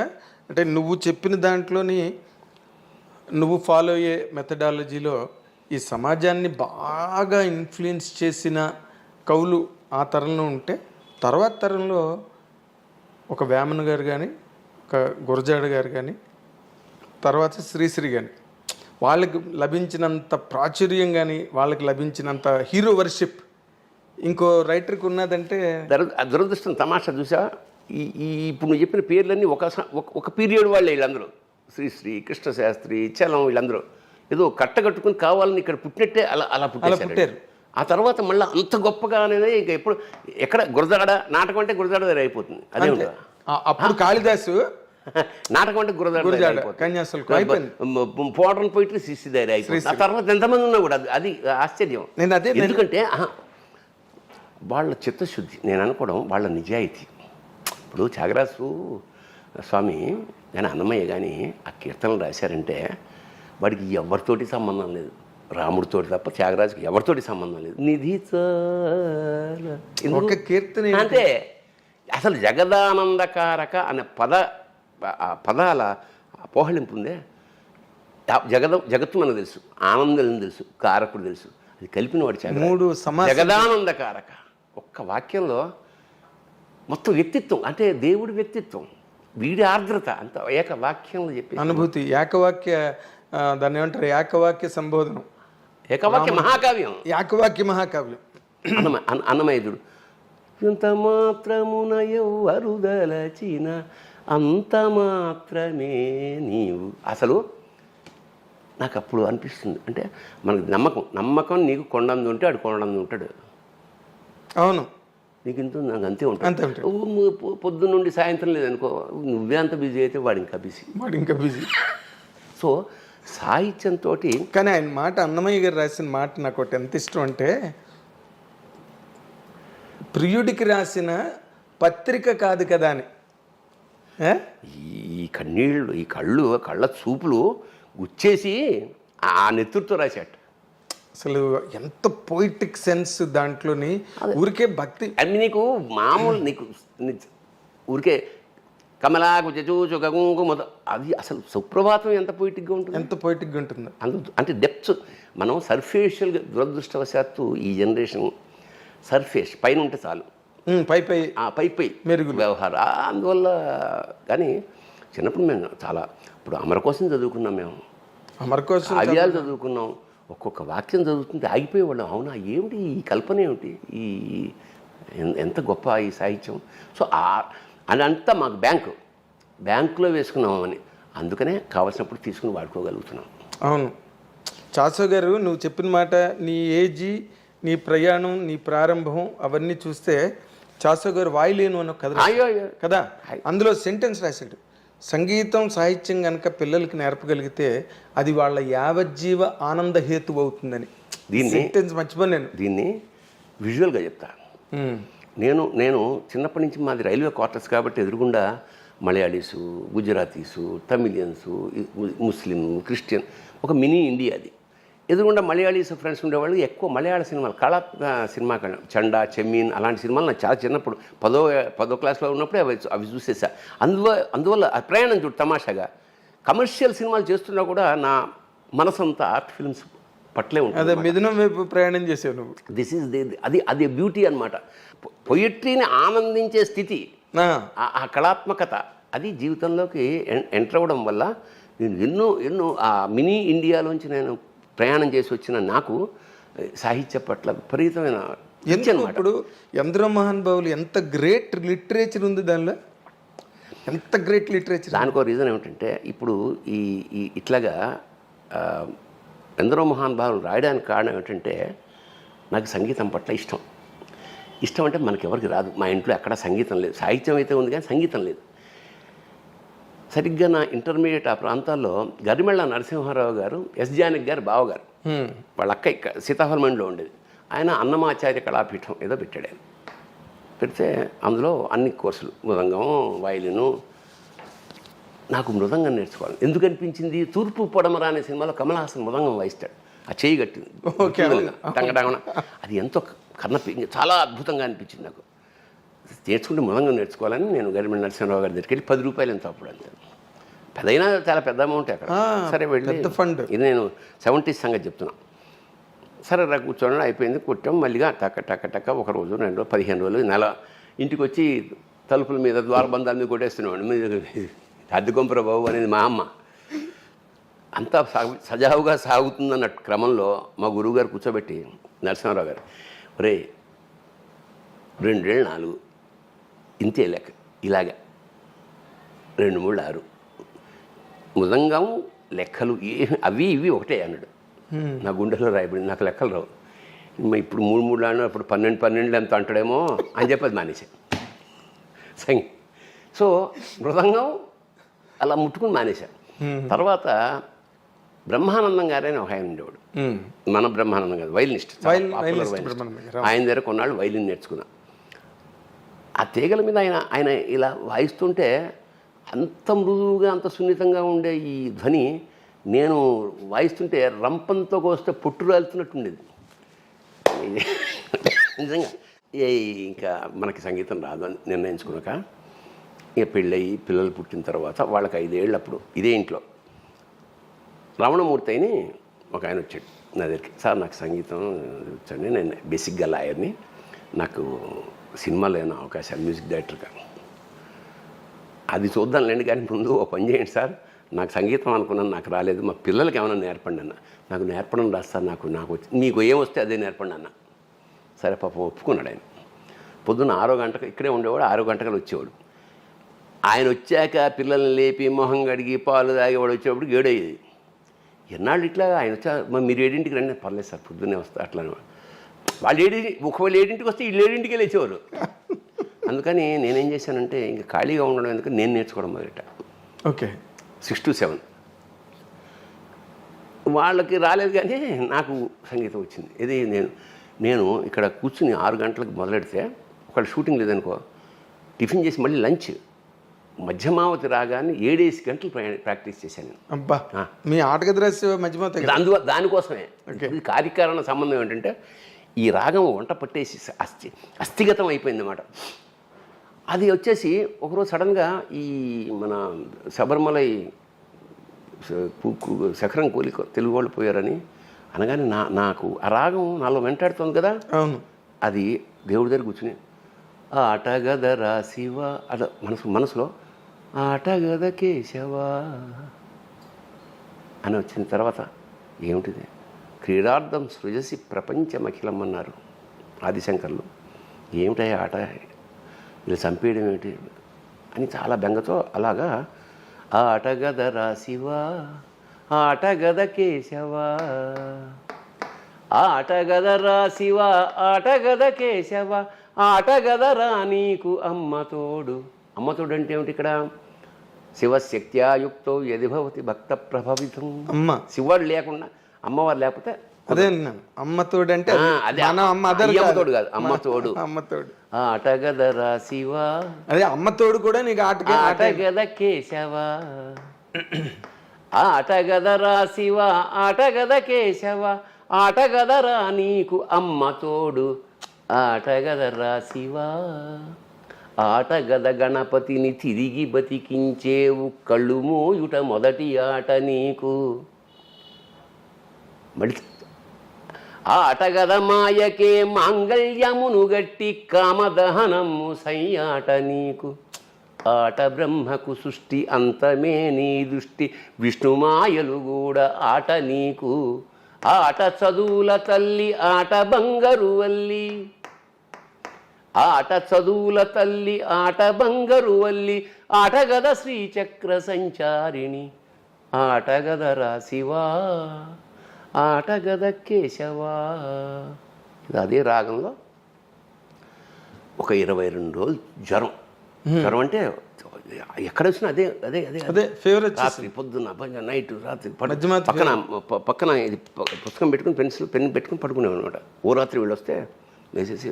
అంటే నువ్వు చెప్పిన దాంట్లోని నువ్వు ఫాలో అయ్యే మెథడాలజీలో ఈ సమాజాన్ని బాగా ఇన్ఫ్లుయెన్స్ చేసిన కవులు ఆ తరంలో ఉంటే తర్వాత తరంలో ఒక వేమన గారు కానీ, ఒక గురజాడ గారు కానీ, తర్వాత శ్రీశ్రీ కానీ వాళ్ళకి లభించినంత ప్రాచుర్యం కానీ వాళ్ళకి లభించినంత హీరో వర్షిప్ ఇంకో రైటర్కి ఉన్నదంటే దురదృష్టం. తమాషా చూసా, ఇప్పుడు నువ్వు చెప్పిన పేర్లన్నీ ఒక పీరియడ్ వాళ్ళే వీళ్ళందరూ. శ్రీశ్రీ, కృష్ణశాస్త్రి, చలం వీళ్ళందరూ ఏదో కట్టగట్టుకుని కావాలని ఇక్కడ పుట్టినట్టే అలా పుట్టారు. ఆ తర్వాత మళ్ళీ అంత గొప్పగా అనేది ఇంకా ఎక్కడ గురజాడ నాటకం అంటే గురజాడ దగ్గర అయిపోతుంది. అదే అప్పుడు కాళిదాసు నాటకం అంటే గురజాడ పోవడం పోయిట్రీ శిష్య దగ్గర అయిపోతుంది. ఆ తర్వాత ఎంతమంది ఉన్నా కూడా అది ఆశ్చర్యం. ఎందుకంటే వాళ్ళ చిత్తశుద్ధి, నేను అనుకోవడం వాళ్ళ నిజాయితీ. ఇప్పుడు త్యాగరాజు స్వామి కానీ అన్నమయ్య కానీ ఆ కీర్తనలు రాశారంటే వాడికి ఎవరితోటి సంబంధం లేదు, రాముడితోటి తప్ప త్యాగరాజుకి ఎవరితోటి సంబంధం లేదు. నిధి కీర్తన అంటే అసలు జగదానందకారక అనే పదాల పోహళింపు ఉందే. జగత్తు మనకు తెలుసు, ఆనందం తెలుసు, కారకుడు తెలుసు. అది కలిపిన వాడు జగదానందకారక. ఒక్క వాక్యంలో మొత్తం వ్యక్తిత్వం అంటే దేవుడి వ్యక్తిత్వం, వీడి ఆర్ద్రత అంత ఏక వాక్యంలో చెప్పి అనుభూతి. ఏకవాక్య దాన్ని ఏమంటారు, ఏకవాక్య సంబోధనం, ఏకవాక్య మహాకావ్యం. ఏకవాక్య మహాకావ్యం అన్నమయ్యుడు. ఇంత మాత్రమున ఎవ్వరుదలచిన అంత మాత్రమే నీవు. అసలు నాకు అప్పుడు అనిపిస్తుంది అంటే మనకు నమ్మకం నీకు కొండంది ఉంటే ఆడు కొండంది ఉంటాడు. అవును, నీకు ఇంత నాకు అంతే ఉంటుంది. పొద్దున్న నుండి సాయంత్రం లేదనుకో, నువ్వే అంత బిజీ అయితే వాడు ఇంకా బిజీ. సో సాహిత్యంతో కానీ ఆయన మాట, అన్నమయ్య గారు రాసిన మాట నాకు ఒకటి ఎంత ఇష్టం అంటే, ప్రియుడికి రాసిన పత్రిక కాదు కదా అని. ఈ కన్నీళ్ళు, ఈ కళ్ళ చూపులు గుచ్చేసి ఆ నెత్తురుతో రాశాడు. అసలు ఎంత పోయిటిక్ సెన్స్ దాంట్లోని. ఊరికే భక్తి అది నీకు మామూలు, నీకు ఊరికే కమలాకు చచూచుకుంకు అది అసలు సుప్రభాతం ఎంత పొయిటిక్గా ఉంటుంది. అంటే డెప్త్ మనం సర్ఫేషియల్గా దురదృష్టవశాత్తు ఈ జనరేషన్ సర్ఫేస్ పైన ఉంటే చాలు, పై మెరుగు వ్యవహారం. అందువల్ల కానీ చిన్నప్పుడు మేము చాలా ఇప్పుడు అమరకోశం చదువుకున్నాం, మేము అమరకోశం కావ్యాలు చదువుకున్నాం. ఒక్కొక్క వాక్యం చదువుతుంటే ఆగిపోయేవాళ్ళం. అవునా, ఏమిటి ఈ కల్పన, ఏమిటి ఈ ఎంత గొప్ప ఈ సాహిత్యం. సో అదంతా మాకు బ్యాంకులో వేసుకున్నాము అని, అందుకనే కావాల్సినప్పుడు తీసుకుని వాడుకోగలుగుతున్నాం. అవును చాసో గారు, నువ్వు చెప్పిన మాట, నీ ఏజీ, నీ ప్రయాణం, నీ ప్రారంభం అవన్నీ చూస్తే చాసో గారు వాయులేను అని ఒక కథ రాశారు. అయ్యో కదా, అందులో సెంటెన్స్ రాశాడు, సంగీతం సాహిత్యం కనుక పిల్లలకి నేర్పగలిగితే అది వాళ్ళ యావజ్జీవ ఆనంద హేతు అవుతుందని. దీన్ని సెంటెన్స్ మర్చిపోయాను. దీన్ని విజువల్గా చెప్తా. నేను చిన్నప్పటి నుంచి మాది రైల్వే క్వార్టర్స్ కాబట్టి ఎదురుగుండా మలయాళీసు, గుజరాతీసు, తమిళియన్సు, ముస్లిం, క్రిస్టియన్, ఒక మినీ ఇండియా అది. ఎదురుగుండా మలయాళీస్ ఫ్రెండ్స్ ఉండేవాళ్ళు. ఎక్కువ మలయాళ సినిమాలు, సినిమా చండా, చెమ్మీన్ అలాంటి సినిమాలు నాకు చాలా చిన్నప్పుడు 10వ క్లాస్లో ఉన్నప్పుడే అవి చూసేసా. అందువల్ల ఆ ప్రయాణం చూడు తమాషాగా. కమర్షియల్ సినిమాలు చేస్తున్నా కూడా నా మనసంతా ఆర్ట్ ఫిల్మ్స్ పట్లే ఉంటుంది. అదే మిథునం వైపు ప్రయాణం చేసావు నువ్వు. దిస్ ఈజ్ అది బ్యూటీ అనమాట. పొయిట్రీని ఆనందించే స్థితి, ఆ కళాత్మకత, అది జీవితంలోకి ఎంటర్ అవ్వడం వల్ల నేను ఎన్నో ఆ మినీ ఇండియాలోంచి నేను ప్రయాణం చేసి వచ్చిన నాకు సాహిత్య పట్ల విపరీతమైన ఇప్పుడు ఎందరో మహానుభావులు, ఎంత గ్రేట్ లిటరేచర్ ఉంది దానిలో, ఎంత గ్రేట్ లిటరేచర్. దానికో రీజన్ ఏమిటంటే ఇప్పుడు ఈ ఇట్లాగా ఎందరో మహానుభావులు రాయడానికి కారణం ఏమిటంటే నాకు సంగీతం పట్ల ఇష్టం అంటే మనకెవరికి రాదు. మా ఇంట్లో ఎక్కడ సంగీతం లేదు. సాహిత్యం అయితే ఉంది కానీ సంగీతం లేదు. సరిగ్గా నా ఇంటర్మీడియట్ ఆ ప్రాంతాల్లో గరిమెళ్ళ నరసింహారావు గారు, ఎస్ జానకి గారు బావగారు, వాళ్ళ అక్క సీతాఫలమండిలో ఉండేది. ఆయన అన్నమాచార్య కళాపీఠం ఏదో పెట్టాడు. ఆయన పెడితే అందులో అన్ని కోర్సులు, మృదంగం, వయలిను. నాకు మృదంగం నేర్చుకోవాలి ఎందుకు అనిపించింది, తూర్పు పొడమర అనే సినిమాలో కమల్ హాసన్ మృదంగం వాయిస్తాడు. ఆ చేయి కట్టింది టంగటంగన, అది ఎంతో చాలా అద్భుతంగా అనిపించింది నాకు. నేర్చుకుంటే మృదంగం నేర్చుకోవాలని నేను గరిమెళ్ళ నరసింహారావు గారి దగ్గరికి వెళ్ళి 10 రూపాయలు ఎంత అప్పుడు అంతే, పెద్దయినా చాలా పెద్ద అమౌంట్ అక్కడ. సరే వెళ్ళి ఫండ్, ఇది నేను 70s సంగతి చెప్తున్నా. సరే రా కూర్చోండి, అయిపోయింది. కొట్టాం మళ్ళీగా టక్క ఒక రోజు 2 రోజులు 15 రోజులు నెల ఇంటికి వచ్చి తలుపుల మీద ద్వారబంధాల మీద కొట్టేస్తున్నాడు. మీరు అద్దెకొంపర బాబు అనేది మా అమ్మ. అంతా సజావుగా సాగుతుందన్న క్రమంలో మా గురువుగారు కూర్చోబెట్టి నరసింహారావు గారు, రే 2 ఏళ్ళు 4 ఇంతే లెక్క, ఇలాగా 2 3 6 మృదంగం లెక్కలు అవి ఇవి ఒకటే అన్నాడు. నా గుండెలో రాయబడింది. నాకు లెక్కలు రావు. ఇప్పుడు 3 3 ఆడినా అప్పుడు 12 12 ఎంత అంటాడేమో అని చెప్పి అది మానేశాను. సో మృదంగం అలా ముట్టుకుని మానేశాను. తర్వాత బ్రహ్మానందం గారని ఒక ఆయన ఉండేవాడు, మన బ్రహ్మానందం గారు వైలినిస్ట్, ఆయన దగ్గర కొన్నాళ్ళు వైలిన్ నేర్చుకున్నా. ఆ తీగల మీద ఆయన ఇలా వాయిస్తుంటే అంత మృదువుగా అంత సున్నితంగా ఉండే ఈ ధ్వని నేను వాయిస్తుంటే రంపంతో కోస్తే పొట్టు రాలుతున్నట్టు ఉండేది. నిజంగా ఇంకా మనకి సంగీతం రాదు అని నిర్ణయించుకున్నాక ఇక పెళ్ళయి పిల్లలు పుట్టిన తర్వాత వాళ్ళకి 5 ఏళ్ళు అప్పుడు ఇదే ఇంట్లో రమణమూర్తి అని ఒక ఆయన వచ్చాడు నా దగ్గరికి. సార్ నాకు సంగీతం వచ్చండి, నేను బేసిక్గా లాయర్ని, నాకు సినిమాలో ఏమైనా అవకాశాలు మ్యూజిక్ డైరెక్టర్గా. అది చూద్దాంలేండి కానీ ముందు ఓ పని చేయండి సార్, నాకు సంగీతం అనుకున్నాను, నాకు రాలేదు, మా పిల్లలకి ఏమైనా నేర్పండి అన్న. నాకు నేర్పడం రాదు సార్, నాకు మీకు ఏమొస్తే అదే నేర్పండి అన్న. సరే పాపం ఒప్పుకున్నాడు ఆయన. పొద్దున్న 6 గంటలకు ఇక్కడే ఉండేవాడు, 6 గంటలకు వచ్చేవాడు. ఆయన వచ్చాక పిల్లల్ని లేపి మొహం కడిగి పాలు తాగేవాడు వచ్చేవాడు 7 అయ్యేది. ఎన్నాళ్ళు ఇట్లా ఆయన వచ్చా మీరు 7ంటికి రండి, పర్లేదు సార్ పొద్దున్నే వస్తా అట్లా. వాళ్ళు ఒకవేళ 7ంటికి వస్తే వీళ్ళు 7ంటికి లేచేవారు. అందుకని నేనేం చేశానంటే ఇంకా ఖాళీగా ఉండడం ఎందుకు నేను నేర్చుకోవడం మొదట. ఓకే, 6 to 7 వాళ్ళకి రాలేదు కానీ నాకు సంగీతం వచ్చింది. ఇది నేను ఇక్కడ కూర్చుని 6 గంటలకు మొదలెడితే ఒకవేళ షూటింగ్ లేదనుకో టిఫిన్ చేసి మళ్ళీ లంచ్ మధ్యమావతి రాగానే 7 గంటలు ప్రాక్టీస్ చేశాను. అబ్బా, మీ ఆటగది రాసే మధ్యమావతి దానికోసమే. ఇది కార్యకారణ సంబంధం ఏంటంటే ఈ రాగం వంట పట్టేసి అస్థిగతం అయిపోయింది అన్నమాట. అది వచ్చేసి ఒకరోజు సడన్గా ఈ మన శబరిమలై శఖరం కూలి తెలుగు వాళ్ళు పోయారని అనగానే నాకు ఆ రాగం నాలో వెంటాడుతుంది కదా. అవును, అది దేవుడి దగ్గర కూర్చుని ఆటగదరా శివ అలా మనసులో ఆటగద కేశవా అని వచ్చిన తర్వాత ఏమిటిది, క్రీడార్థం సృజసి ప్రపంచమఖిలం అన్నారు ఆదిశంకర్లు. ఏమిటయ్యా ఆట, ఇలా చంపేయడం ఏమిటి అని చాలా బెంగతో అలాగా ఆటగదరా శివ ఆటగద కేశవా ఆటగదరా శివ ఆటగద కేశవ ఆటగదరా నీకు అమ్మ తోడు. అమ్మ తోడు అంటే ఏమిటి ఇక్కడ? శివశక్త్యాయుక్తో యది భవతి భక్త ప్రభావితం. అమ్మ శివుడు లేకుండా అమ్మవారు లేకపోతే అదే అన్నాను. అమ్మ తోడు అంటే అదే మన అమ్మ అదర్ అయ్యమ్మ తోడు కాదు, అమ్మ తోడు. అమ్మ తోడు. ఆటగదరా శివ, అదే అమ్మ తోడు కూడా నీకు ఆటగద కేశవ. ఆటగదరా శివ, ఆటగద కేశవ, ఆటగదరా నీకు అమ్మ తోడు. ఆటగదరా శివ, ఆటగద గణపతిని తిరిగి బతికించేవు, కళ్ళు మోయుట మొదటి ఆట నీకు. మళ్ళీ ఆటగద మాయకే మాంగళ్యమును గట్టి, కామదహనము సయ్యాట నీకు. ఆట బ్రహ్మకు సృష్టి అంతమే నీ దృష్టి, విష్ణుమాయలు కూడా ఆట నీకు. ఆట చదువుల తల్లి ఆట బంగారు వల్లి, ఆట చదువుల తల్లి ఆట బంగారు వల్లి, ఆటగద శ్రీచక్ర సంచారిణి. ఆటగదరా శివా, ఆటగద కేశవా. అదే రాగంలో ఒక 22 రోజులు జ్వరం. జ్వరం అంటే ఎక్కడ వచ్చినా అదే అదే అదే అదే ఫేవరెట్. రాత్రి పొద్దున్న నైట్ రాత్రి పక్కన పక్కన ఇది పుస్తకం పెట్టుకుని పెన్ పెట్టుకుని పడుకునేవాడు అనమాట. ఓ రాత్రి వీళ్ళు వస్తే వేసేసి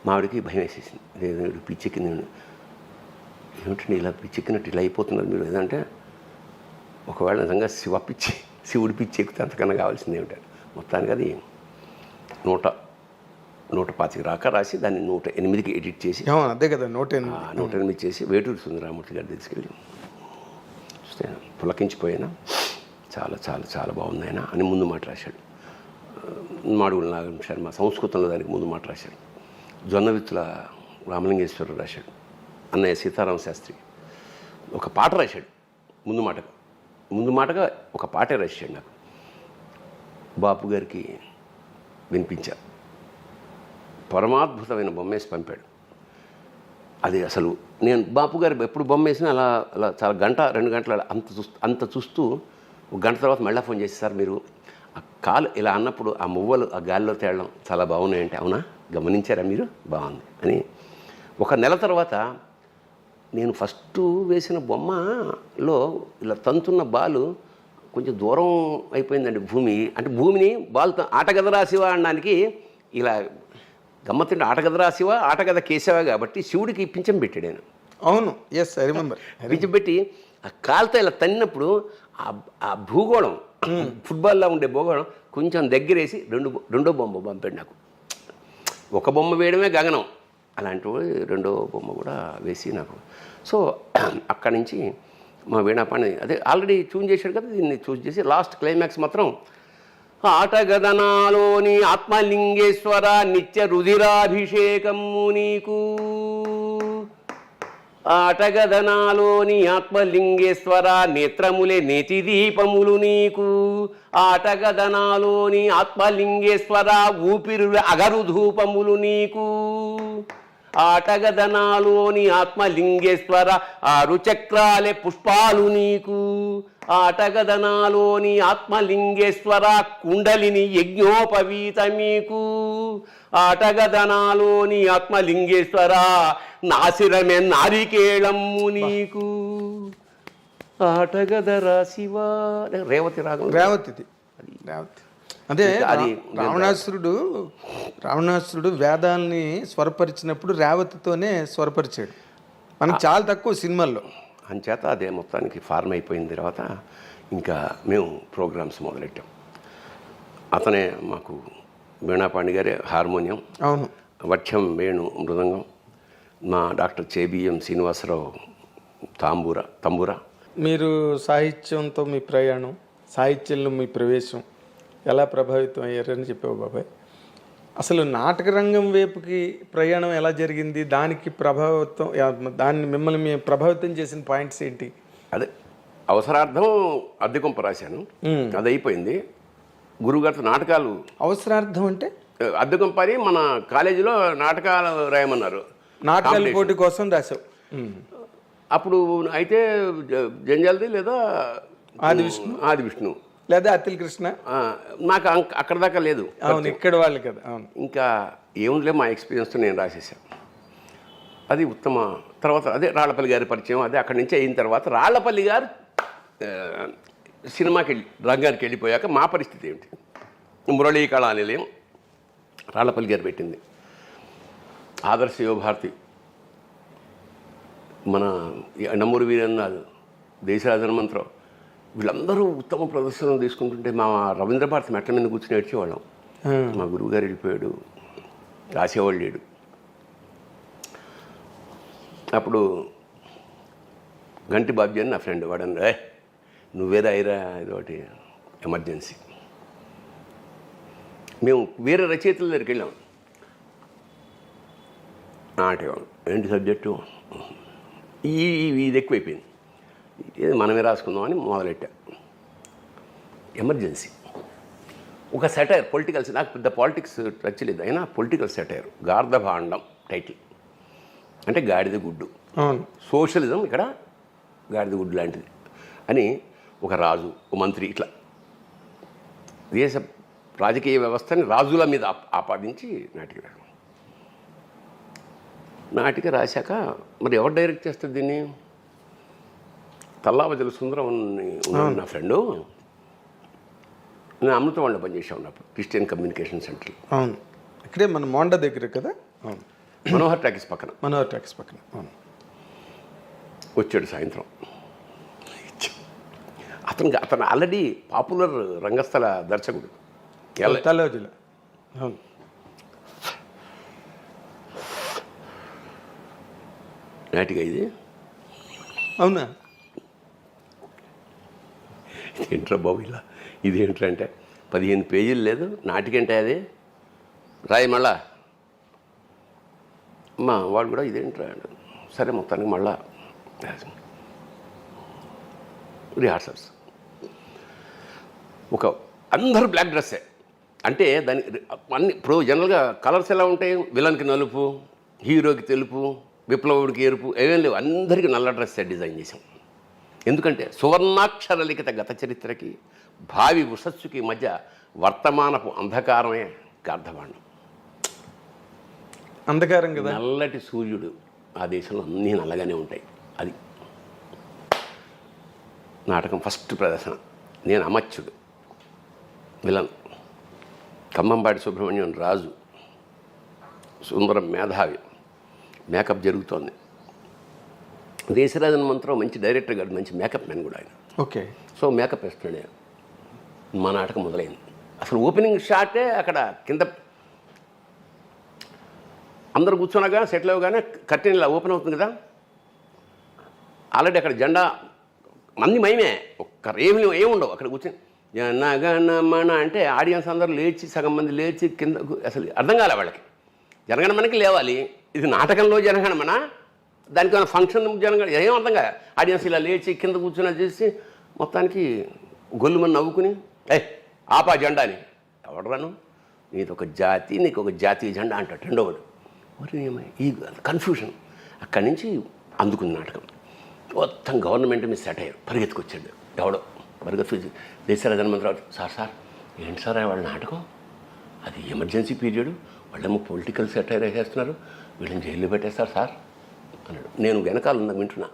మావిడికి భయం వేసేసింది. లేదు పిచ్చెక్కింది. ఏమిటండి ఇలా పిచ్చెక్కినట్టు ఇలా అయిపోతున్నారు మీరు ఏదంటే, ఒకవేళ నిజంగా శివుడి పిచ్చి ఎక్కితే అంతకన్నా కావాల్సింది ఏమిటారు. మొత్తానికి అది 125 రాక రాసి దాన్ని 108కి ఎడిట్ చేసి, అదే కదా 108 చేసి వేటూరి సుందరరామూర్తి గారు తీసుకెళ్ళి చూస్తే పులకించిపోయినా చాలా చాలా చాలా బాగుంది ఆయన అని ముందు మాట రాశాడు. మాడుగుల నాగం శర్మ సంస్కృతంలో దానికి ముందు మాట రాశాడు. జొన్నవిత్తుల రామలింగేశ్వరరావు రాశాడు. అన్నయ్య సీతారామ శాస్త్రి ఒక పాట రాశాడు. ముందు మాటగా ఒక పాటే రాశాడు. నాకు బాపు గారికి వినిపించా. పరమాద్భుతమైన బొమ్మేసి పంపాడు. అది అసలు నేను బాపు గారు ఎప్పుడు బొమ్మ వేసినా అలా అలా చాలా గంట 2 గంటల అంత చూస్తూ ఒక గంట తర్వాత మళ్ళీ ఫోన్ చేసి, సార్ మీరు ఆ కాలు ఇలా అన్నప్పుడు ఆ మువ్వలు ఆ గాలిలో తేలడం చాలా బాగున్నాయంటే, అవునా గమనించారా మీరు, బాగుంది అని. ఒక నెల తర్వాత నేను ఫస్ట్ వేసిన బొమ్మలో ఇలా తంతున్న బాలు కొంచెం దూరం అయిపోయిందండి భూమి. అంటే భూమిని బాలుతో ఆటగదరా శివ అనడానికి ఇలా గమ్మత్తుంటే ఆటగదరా శివ ఆటగద కేశవ కాబట్టి శివుడికి పింఛం పెట్టాడు ఆయన. అవును, ఎస్ ఐ రిమెంబర్. పింఛం పెట్టి ఆ కాలుతో ఇలా తన్నినప్పుడు ఆ భూగోళం ఫుట్బాల్లో ఉండే భూగోళం కొంచెం దగ్గరేసి రెండో బొమ్మ పంపాడు నాకు. ఒక బొమ్మ వేయడమే గగనం, అలాంటి రెండో బొమ్మ కూడా వేసి నాకు. సో అక్కడి నుంచి మా వీణాపాణి అదే ఆల్రెడీ ట్యూన్ చేశాడు కదా, దీన్ని చూస్ చేసి లాస్ట్ క్లైమాక్స్ మాత్రం ఆటగదనాలోని ఆత్మలింగేశ్వర నిత్య రుధిరాభిషేకము నీకు. ఆటగదనాలోని ఆత్మలింగేశ్వర నేత్రములే నేతి దీపములు నీకు. ఆటగదనాలోని ఆత్మలింగేశ్వర ఊపిరుల అగరు ధూపములు నీకు. ఆటగదనాలోని ఆత్మలింగేశ్వర 6 చక్రాలే పుష్పాలు నీకు. ఆటగదనాలోని ఆత్మలింగేశ్వర కుండలిని యజ్ఞోపవీత మీకు. ఆటగదనాలోని ఆత్మలింగేశ్వర నాసిరమే నారికేళమ్ము నీకు. ఆటగదరా శివ. రేవతి రాగం, రేవతి. అదే అది రావణాసురుడు వేదాల్ని స్వరపరిచినప్పుడు రేవతితోనే స్వరపరిచాడు. మనకు చాలా తక్కువ సినిమాల్లో. అంచేత అదే మొత్తానికి ఫార్మ్ అయిపోయిన తర్వాత ఇంకా మేము ప్రోగ్రామ్స్ మొదలెట్టాం. అతనే మాకు వీణాపాణి గారే హార్మోనియం, అవును, వఠ్యం వేణు మృదంగం, మా డాక్టర్ చేబిఎం శ్రీనివాసరావు తంబూరా. మీరు సాహిత్యంతో మీ ప్రయాణం, సాహిత్యంలో మీ ప్రవేశం ఎలా ప్రభావితం అయ్యారని చెప్పావు బాబాయ్. అసలు నాటక రంగం వైపుకి ప్రయాణం ఎలా జరిగింది, దాన్ని మిమ్మల్ని ప్రభావితం చేసిన పాయింట్స్ ఏంటి? అదే అవసరార్థం అద్దెకొంప రాశాను, అది అయిపోయింది. గురుగారితో నాటకాలు. అవసరార్థం అంటే అద్దెకొంప అని మన కాలేజీలో నాటకాలు రాయమన్నారు. నాటకాల పోటీ కోసం రాశావు. అప్పుడు అయితే జంజాల్ది లేదా ఆది విష్ణు లేదా అతిల్ కృష్ణ? నాకు అక్కడ దాకా లేదు. అవును, ఇక్కడ వాళ్ళు కదా. అవును. ఇంకా ఏముందిలే మా ఎక్స్పీరియన్స్తో నేను రాసేసాను. అది ఉత్తమ. తర్వాత అదే రాళ్లపల్లి గారి పరిచయం. అదే అక్కడి నుంచి అయిన తర్వాత రాళ్లపల్లి గారు సినిమాకి రంగానికి వెళ్ళిపోయాక మా పరిస్థితి ఏమిటి? మురళీ కళా నిలయం రాళ్లపల్లి గారు పెట్టింది. ఆదర్శ యువభారతి, మన నమ్మూరు వీరన్నాథ్, దేశరాజ హనుమంతరావు, వీళ్ళందరూ ఉత్తమ ప్రదర్శనలు తీసుకుంటుంటే మా రవీంద్ర భారతి మెట్ల మీద కూర్చుని ఏడ్చేవాళ్ళం. మా గురువు గారు వెళ్ళిపోయాడు, రాసేవాళ్ళు లేడు. అప్పుడు గంటి బాబ్జీ అని నా ఫ్రెండ్, వాడని నువ్వేరా అయిరా ఇదొకటి ఎమర్జెన్సీ. మేము వేరే రచయితల దగ్గరికి వెళ్ళాం. నాటకం ఏంటి సబ్జెక్టు, ఇది ఎక్కువైపోయింది, ఇది మనమే రాసుకుందామని మొదలెట్టా. ఎమర్జెన్సీ ఒక సెటైర్, పొలిటికల్స్. నాకు పెద్ద పాలిటిక్స్ టచ్ లేదు, అయినా పొలిటికల్ సెటైర్. గార్ధభాండం టైటిల్, అంటే గాడిద గుడ్డు. సోషలిజం ఇక్కడ గాడిద గుడ్డు లాంటిది అని ఒక రాజు, ఒక మంత్రి, ఇట్లా దేశ రాజకీయ వ్యవస్థని రాజుల మీద ఆపాదించి నాటిక రాశాక మరి ఎవరు డైరెక్ట్ చేస్తారు దీన్ని? తల్లావజల సుందరం ఉన్నాడు నా ఫ్రెండు. నేను అమృతవాణిలో పనిచేసా ఉన్నప్పుడు క్రిస్టియన్ కమ్యూనికేషన్ సెంటర్. అవును, ఇక్కడే మన మోండా దగ్గర కదా. అవును, మనోహర్ టాకీస్ పక్కన. మనోహర్ టాకీస్ పక్కన. అవును. వచ్చాడు సాయంత్రం. అతను ఆల్రెడీ పాపులర్ రంగస్థల దర్శకుడు. తల్లావజల. అవును. నాటిగా ఇది. అవునా? ఇదేంట్రా బాబు ఇలా, ఇదేంట్రా అంటే 15 పేజీలు లేదు నాటికంటే అది రాయి మళ్ళా. అమ్మా వాడు కూడా ఇదేంట్రా. సరే మొత్తానికి మళ్ళా రిహార్సల్స్. ఒక అందరూ బ్లాక్ డ్రెస్సే, అంటే దాని అన్ని ఇప్పుడు జనరల్గా కలర్స్ ఎలా ఉంటాయి? విలన్కి నలుపు, హీరోకి తెలుపు, విప్లవుడికి ఎరుపు, ఏమేం లేవు. అందరికీ నల్ల డ్రెస్సే డిజైన్ చేసాం. ఎందుకంటే సువర్ణాక్షర లిఖిత గత చరిత్రకి భావి ఉషస్సుకి మధ్య వర్తమానపు అంధకారమే గార్ధభాండం. అంధకారం కదా. నల్లటి సూర్యుడు, ఆ దేశంలో అన్నీ నల్లగానే ఉంటాయి. అది నాటకం ఫస్ట్ ప్రదర్శన. నేను అమత్యుడు, విలన్. ఖమ్మంపాటి సుబ్రహ్మణ్యం రాజు, సుందరం మేధావి. మేకప్ జరుగుతోంది. దేశరాజ హనుమంతరావు మంచి డైరెక్టర్ గారు, మంచి మేకప్ మ్యాన్ కూడా ఆయన. ఓకే. సో మేకప్ వేస్తున్నాడు. మా నాటకం మొదలైంది. అసలు ఓపెనింగ్ షాటే అక్కడ కింద అందరు కూర్చున్నాగా సెటిల్ అవ్వగానే కర్టెన్ ఇలా ఓపెన్ అవుతుంది కదా. ఆల్రెడీ అక్కడ జెండా మంది మయమే, ఒక్క ఏముండవు అక్కడ కూర్చొని జనగణమన అంటే ఆడియన్స్ అందరూ లేచి, సగం మంది లేచి కింద. అసలు అర్థం కాలే వాళ్ళకి. జనగణమనకి లేవాలి, ఇది నాటకంలో జనగణమన, దానికి ఏమైనా ఫంక్షన్ జనగణ, ఏం అర్థం కాదు. ఆడియన్స్ ఇలా లేచి కింద కూర్చుని చేసి మొత్తానికి గొల్లుమని నవ్వుకుని ఆపా జెండా అని. ఎవడరాను, నీది ఒక జాతి, నీకు ఒక జాతీయ జెండా అంటాడు రెండోవాడు. మరి ఈ కన్ఫ్యూషన్. అక్కడి నుంచి అందుకుంది నాటకం. మొత్తం గవర్నమెంట్ మీద సెట్ అయ్యారు. పరిగెత్తుకొచ్చాడు ఎవడో పరిగెత్తుకొచ్చి దేశరాజ హనుమంతరావు, సార్ ఏంటి సార్ వాళ్ళ నాటకం, అది ఎమర్జెన్సీ పీరియడ్, వాళ్ళేమో పొలిటికల్ సెటైర్ వేసేస్తున్నారు, వీళ్ళని జైల్లో పెట్టేస్తారు సార్ అన్నాడు. నేను వెనకాల ఉందా వింటున్నా.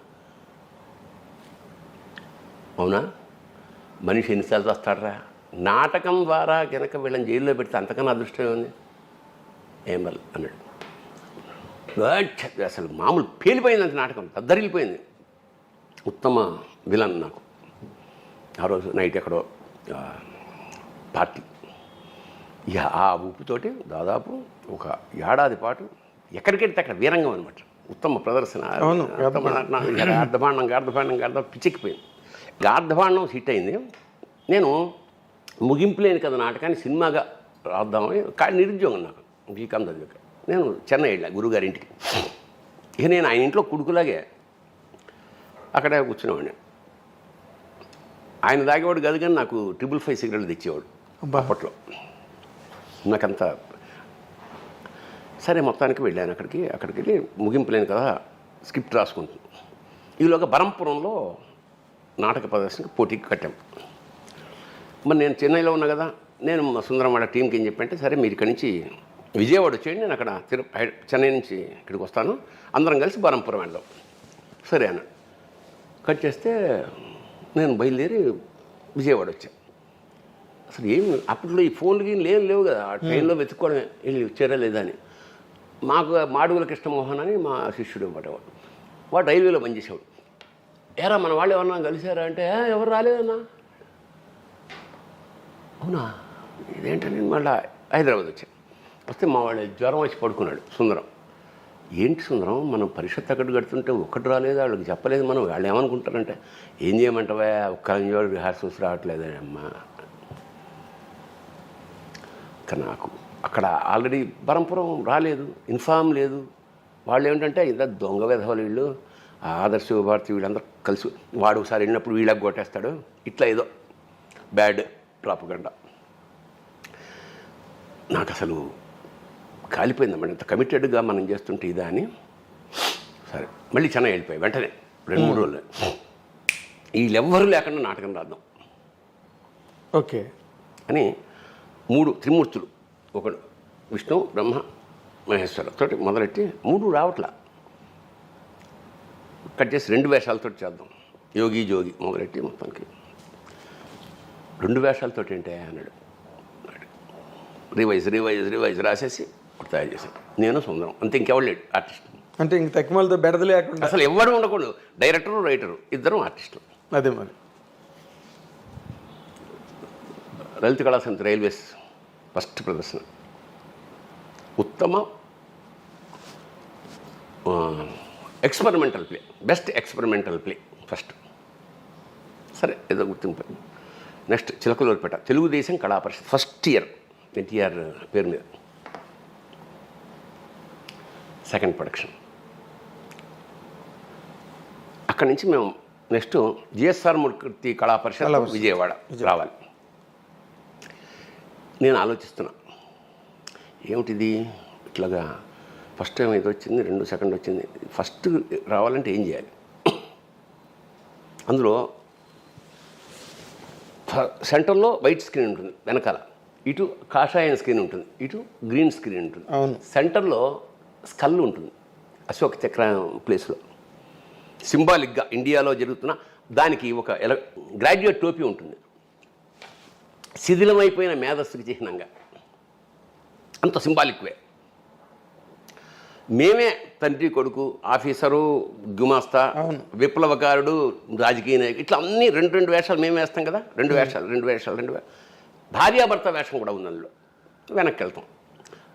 అవునా, మనిషి ఎన్నిసార్లు వస్తాడరా, నాటకం ద్వారా కనుక వీళ్ళని జైల్లో పెడితే అంతకన్నా అదృష్టం ఉంది ఏం వల్ల అన్నాడు. అసలు మామూలు పేలిపోయింది అంత నాటకం, దద్దరిల్లిపోయింది. ఉత్తమ విలన్ నాకు. ఆ రోజు నైట్ ఎక్కడో పార్టీ. ఇక ఆ ఊపుతోటి దాదాపు ఒక ఏడాది పాటు ఎక్కడికెడితే అక్కడ వీరంగం అనమాట. ఉత్తమ ప్రదర్శన. గార్ధభాండం పిచ్చెక్కిపోయింది. గార్ధభాండం హిట్ అయింది. నేను ముగింపు లేని కదా నాటకాన్ని సినిమాగా రాద్దామని, కానీ నిరుద్యోగం నాకు బీకాం చదివాక. నేను చెన్నై వెళ్ళా గురువుగారింటికి. ఇక నేను ఆయన ఇంట్లో కొడుకులాగే అక్కడే కూర్చునేవాడిని. ఆయన దాగేవాడు కాదు, కానీ నాకు 555 సిగరెట్లు తెచ్చేవాడు అప్పట్లో. నాకంత సరే మొత్తానికి వెళ్ళాను అక్కడికి వెళ్ళి ముగింపు లేని కదా స్క్రిప్ట్ రాసుకుంటుంది. ఈలోగా బరంపురంలో నాటక ప్రదర్శనకి పోటీకి కట్టాం. మరి నేను చెన్నైలో ఉన్నా కదా, నేను మా సుందరం వాళ్ళ టీంకి ఏం చెప్పంటే, సరే మీరు ఇక్కడి నుంచి విజయవాడ వచ్చేయండి, నేను అక్కడ చెన్నై నుంచి ఇక్కడికి వస్తాను, అందరం కలిసి బరంపురం వెళ్దాం. సరే అన్న కట్ చేస్తే నేను బయలుదేరి విజయవాడ వచ్చాను. అసలు ఏం అప్పట్లో ఈ ఫోన్లకి లేవు కదా, ఆ ట్రైన్లో వెతుక్కోవడమే వెళ్ళి వచ్చారా లేదా అని. మాకు మాడుగుల కృష్ణమోహన్ అని మా శిష్యుడు అనమాట, వాడు రైల్వేలో పనిచేసేవాడు. ఏరా మన వాళ్ళు ఎవరన్నా కలిసారా అంటే ఎవరు రాలేదన్నా. అవునా, ఇదేంటని నేను మళ్ళీ హైదరాబాద్ వచ్చాను. వస్తే మా వాళ్ళు జ్వరం వచ్చి పడుకున్నాడు. సుందరం, ఏంటి సుందరం, మనం పరిషత్ అక్కడ కడుతుంటే ఒక్కటి రాలేదు, వాళ్ళకి చెప్పలేదు, మనం వాళ్ళు ఏమనుకుంటారంటే, ఏం చేయమంటావా, ఒక్క రిహార్సల్స్ రావట్లేదే అమ్మా. కానీ నాకు అక్కడ ఆల్రెడీ బరంపురం రాలేదు, ఇన్ఫామ్ లేదు. వాళ్ళు ఏమిటంటే ఇద్దరు దొంగ వెధవలు వీళ్ళు, ఆదర్శ భారతి వీళ్ళందరూ కలిసి, వాడు ఒకసారి వెళ్ళినప్పుడు వీళ్ళకి కొట్టేస్తాడు, ఇట్లా ఏదో బ్యాడ్ ప్రాపగండా. నాకు అసలు కాలిపోయిందన్నమాట, ఇంత కమిటెడ్గా మనం చేస్తుంటే ఇదా అని. సరే మళ్ళీ చెన్నై వెళ్ళిపోయాయి వెంటనే 2-3 రోజులు. వీళ్ళెవ్వరూ లేకుండా నాటకం రాద్దాం ఓకే అని 3 త్రిమూర్తులు, ఒకడు విష్ణు బ్రహ్మ మహేశ్వర తోటి మొదలెట్టి 3 రావట్లా. కట్ చేసి 2 వేషాలతో చేద్దాం, యోగి జోగి మొదలెట్టి మొత్తానికి 2 వేషాలతో ఏంటే అన్నాడు. రివైజ్ రాసేసి తయారు చేశాను, నేను సుందరం, అంతే, ఇంకెవరు లేడు ఆర్టిస్ట్. అంటే ఇంక తక్కువలతో బెడద లేకుండా అసలు ఎవరు ఉండకూడదు, డైరెక్టరు రైటరు ఇద్దరం ఆర్టిస్టులు. అదే మరి లలిత కళా సమితి రైల్వేస్ ఫస్ట్ ప్రదర్శన, ఉత్తమ experimental play, best experimental play first. సరే ఏదో గుర్తింపు. నెక్స్ట్ చిలకలూరుపేట తెలుగుదేశం కళా పరిషత్ ఫస్ట్ ఇయర్, ఎన్టీఆర్ పేరు మీద సెకండ్ ప్రొడక్షన్. అక్కడి నుంచి మేము నెక్స్ట్ జిఎస్ఆర్ మూర్తి కళా పరిషత్ విజయవాడ రావాలి. నేను ఆలోచిస్తున్నా, ఏమిటిది ఇట్లాగా ఫస్ట్ టైం ఇది వచ్చింది, 2 సెకండ్ వచ్చింది, ఫస్ట్ రావాలంటే ఏం చేయాలి. అందులో సెంటర్లో వైట్ స్క్రీన్ ఉంటుంది, వెనకాల ఇటు కాషాయం స్క్రీన్ ఉంటుంది, ఇటు గ్రీన్ స్క్రీన్ ఉంటుంది. సెంటర్లో స్కల్ ఉంటుంది, అశోక్ చక్ర ప్లేస్లో సింబాలిక్గా ఇండియాలో జరుగుతున్న దానికి ఒక గ్రాడ్యుయేట్ టోపీ ఉంటుంది, శిథిలమైపోయిన మేధస్సుకి చిహ్నంగా, అంత సింబాలిక్ వే. మేమే తండ్రి కొడుకు, ఆఫీసరు, గుమాస్తా, విప్లవకారుడు, రాజకీయ నాయకుడు, ఇట్లా అన్నీ 2 వేషాలు మేము వేస్తాం కదా, 2 వేషాలు భార్యాభర్త వేషం కూడా ఉంది అందులో. వెనక్కి వెళ్తాం,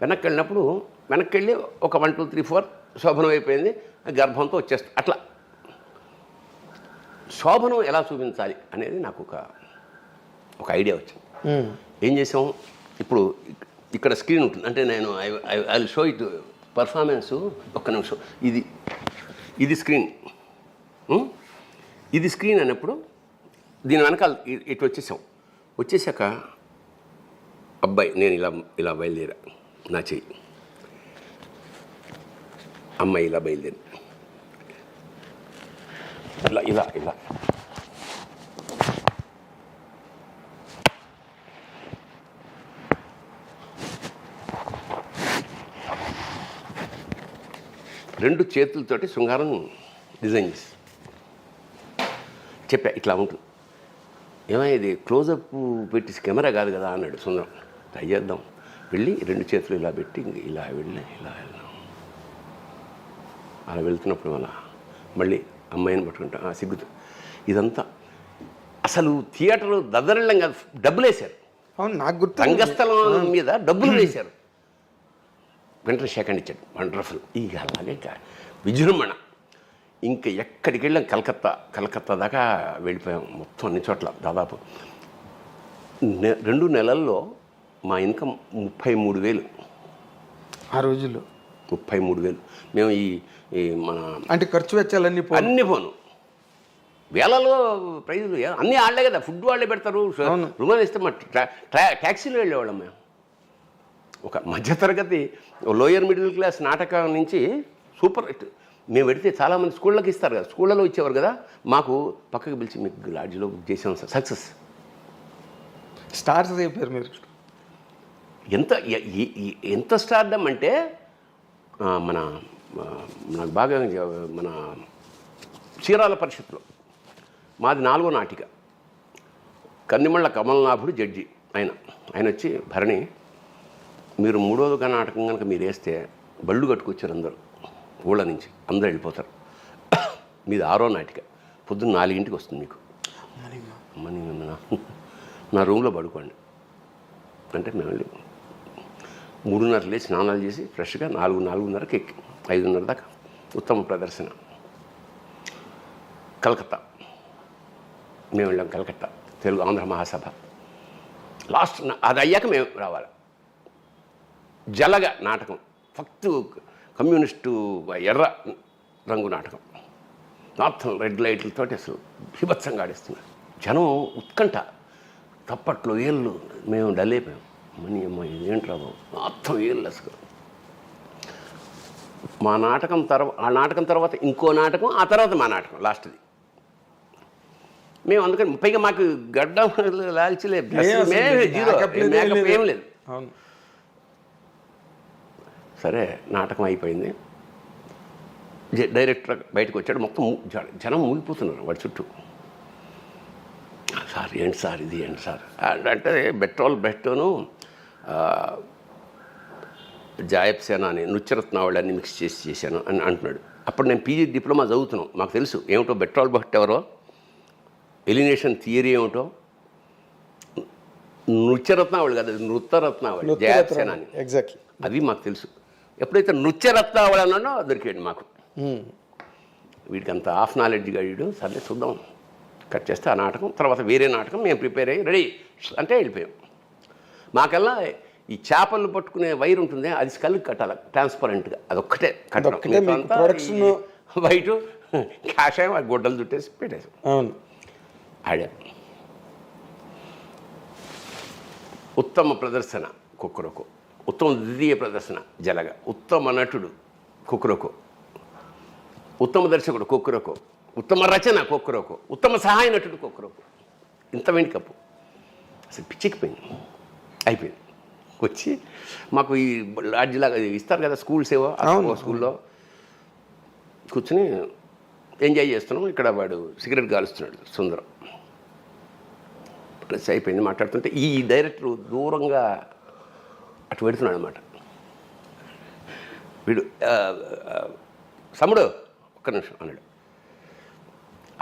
వెనక్కి వెళ్ళినప్పుడు వెనక్కి వెళ్ళి ఒక 1 2 3 4 శోభనం అయిపోయింది, గర్భంతో వచ్చేస్తాం. అట్లా శోభనం ఎలా చూపించాలి అనేది నాకు ఒక ఐడియా వచ్చింది. ఏం చేసాం, ఇప్పుడు ఇక్కడ స్క్రీన్ ఉంటుంది, అంటే నేను I will show it performance. ఒక్క నిమిషం, ఇది స్క్రీన్, ఇది స్క్రీన్ అన్నప్పుడు దీని వెనకాల ఇటు వచ్చేసాక అబ్బాయి నేను ఇలా బయలుదేరా, నా చెయ్యి, అమ్మాయి ఇలా బయలుదేరి ఇలా 2 చేతులతోటి శృంగారం డిజైన్ చేసి చెప్పా, ఇట్లా ఉంటుంది. ఏమైనా ఇది క్లోజప్ పెట్టి కెమెరా కాదు కదా అన్నాడు సుందరం. ట్రై చేద్దాం, వెళ్ళి 2 చేతులు ఇలా పెట్టి ఇలా వెళ్ళి ఇలా వెళ్దాం. అలా వెళ్తున్నప్పుడు మళ్ళీ అమ్మాయిని పట్టుకుంటా సిగ్గుతూ. ఇదంతా అసలు థియేటర్లో దద్దరిల్లం కాదు, డబ్బులు వేశారు. అవును, నాకు గుర్తు, రంగస్థలం మీద డబ్బులు వేశారు. వెంటనే సెకండ్ ఇచ్చాడు, వండర్ఫుల్. ఇక అలాగే విజృంభణ. ఇంకా ఎక్కడికి వెళ్ళాం, కలకత్తా దాకా వెళ్ళిపోయాం. మొత్తం అన్ని చోట్ల దాదాపు 2 నెలల్లో మా ఇన్కమ్ 33,000 ఆ రోజుల్లో. 33,000. మేము ఈ మన అంటే ఖర్చు వెచ్చాలన్నీ అన్నీ పోను, వేలలో ప్రైజులు అన్నీ వాళ్ళే కదా, ఫుడ్ వాళ్ళే పెడతారు, రుమాలు ఇస్తే మా ట్యాక్సీలో వెళ్ళేవాళ్ళం మేము. ఒక మధ్యతరగతి లోయర్ మిడిల్ క్లాస్ నాటకం నుంచి సూపర్ హిట్. మేము పెడితే చాలామంది స్కూళ్ళకి ఇస్తారు కదా, స్కూళ్ళలో ఇచ్చేవారు కదా, మాకు పక్కకి పిలిచి మీకు లాడ్జ్లో బుక్ చేసాం సార్, సక్సెస్. స్టార్స్ అయిపోయారు మీరు. ఎంత స్టార్డమ్ అంటే మన నాకు బాగా మన చీరాల పరిషత్లో మాది 4వ నాటిక. కన్నిమళ్ళ కమలనాభుడు జడ్జి ఆయన వచ్చి భరణి మీరు 3వ నాటకం కనుక మీరు వేస్తే బళ్ళు కట్టుకొచ్చారు అందరూ ఊళ్ళ నుంచి, అందరూ వెళ్ళిపోతారు. మీది 6వ నాటిక, పొద్దున్న 4ంటికి వస్తుంది మీకు, మనీ నా రూమ్లో పడుకోండి అంటే మేము వెళ్ళి 3:30 లేచి స్నానాలు చేసి ఫ్రెష్గా 4:30కి ఎక్కి 5:30 దాకా ఉత్తమ ప్రదర్శన. కలకత్తా మేము వెళ్ళాం, కలకత్తా తెలుగు ఆంధ్ర మహాసభ. లాస్ట్ అది అయ్యాక మేము రావాలి. జలగ నాటకం, ఫక్తు కమ్యూనిస్టు ఎర్ర రంగు నాటకం, మొత్తం రెడ్ లైట్లతో అసలు బీభత్సంగా ఆడిస్తున్నారు. జనం ఉత్కంఠ, తప్పట్లో ఏళ్ళు. మేము డల్ అయిపోయాం. మనీ అమ్మ ఇదేంట్రా బాబు, మొత్తం ఏళ్ళు అసలు. ఆ నాటకం తర్వాత ఇంకో నాటకం, ఆ తర్వాత మా నాటకం లాస్ట్ది. మేము అందుకని పైగా మాకు గడ్డం లాల్చలేదు, జీరో, మేకప్ ఏం లేదు. సరే నాటకం అయిపోయింది. డైరెక్టర్ బయటకు వచ్చాడు. మొత్తం జనం మూగిపోతున్నారు వాడి చుట్టూ. సార్ ఏంటి సార్ ఇది, ఏంటి సార్ అంటే బెట్టోను జాయబ్ సేన అని నృత్యరత్నావళిని మిక్స్ చేశాను అని అంటున్నాడు. అప్పుడు నేను పీజీ డిప్లొమా చదువుతున్నాం, మాకు తెలుసు ఏమిటో బెట్రాల్ బట్ ఎవరో, ఎలినేషన్ థియరీ ఏమిటో. నృత్యరత్నావళి కాదు, నృత్యరత్నావళి జాయబ్ సేన అని, ఎగ్జాక్ట్లీ అది మాకు తెలుసు. ఎప్పుడైతే నృత్యరత్నావళి అన్నాడో దొరికాడు మాకు. వీడికి అంత హాఫ్ నాలెడ్జ్గా వీడు. సర్లే చూద్దాం, కట్ చేస్తే ఆ నాటకం. తర్వాత వేరే నాటకం మేము ప్రిపేర్ అయ్యి రెడీ అంటే వెళ్ళిపోయాం. మాకల్లా ఈ చేపలు పట్టుకునే వైర్ ఉంటుంది, అది స్కల్కి కట్టాలి ట్రాన్స్పరెంట్గా, అదొక్కటే కట్టడం. వైట్ కాషాయం ఆ గుడ్డలు చుట్టేసి పెట్టేసాం. అవును, ఆడా. ఉత్తమ ప్రదర్శన కుక్కరొకో, ఉత్తమ ద్వితీయ ప్రదర్శన జలగ, ఉత్తమ నటుడు కుక్కరొకో, ఉత్తమ దర్శకుడు కుక్కరొకో, ఉత్తమ రచన కుక్కరొకో, ఉత్తమ సహాయ నటుడు కుక్కరొకో. ఇంత వెండి కప్పు అసలు పిచ్చికిపోయింది. అయిపోయింది. వచ్చి మాకు ఈ లాడ్జిలాగా ఇస్తారు కదా స్కూల్ సేవ, స్కూల్లో కూర్చుని ఎంజాయ్ చేస్తున్నాం. ఇక్కడ వాడు సిగరెట్ కాలుస్తున్నాడు సుందరం. డ్రెస్ అయిపోయింది. మాట్లాడుతుంటే ఈ డైరెక్టర్ దూరంగా అటు పెడుతున్నాడు అన్నమాట. వీడు సముడు ఒక్క నిమిషం అన్నాడు.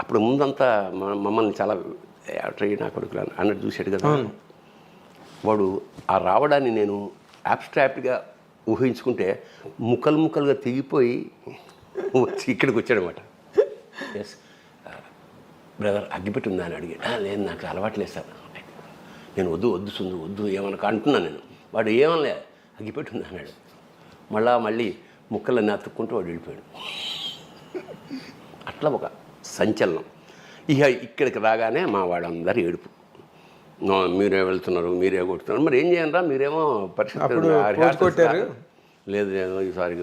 అప్పుడు ముందంతా మమ్మల్ని చాలా నా కొడుకులు అన్నట్టు చూశాడు కదా. వాడు ఆ రావడాన్ని నేను అబ్స్ట్రాక్ట్గా ఊహించుకుంటే ముక్కలుగా తెగిపోయి వచ్చి ఇక్కడికి వచ్చాడనమాట. ఎస్ బ్రదర్ అగ్గిపెట్టి ఉందా అని అడిగాడు. లేదు నాకు అలవాట్లేదు సార్. నేను వద్దు సుందు వద్దు ఏమన్నా అంటున్నాను నేను. వాడు ఏమనలే, అగ్గిపెట్టి ఉందా అన్నాడు. మళ్ళీ ముక్కలన్నీ అతుక్కుంటూ వాడు వెళ్ళిపోయాడు. అట్లా ఒక సంచలనం. ఇక ఇక్కడికి రాగానే మా వాళ్ళందరూ ఏడుపు. మీరే వెళ్తున్నారు, మీరే కొడుతున్నారు, మరి ఏం చేయండి, మీరేమో పరిస్థితి లేదు ఈసారి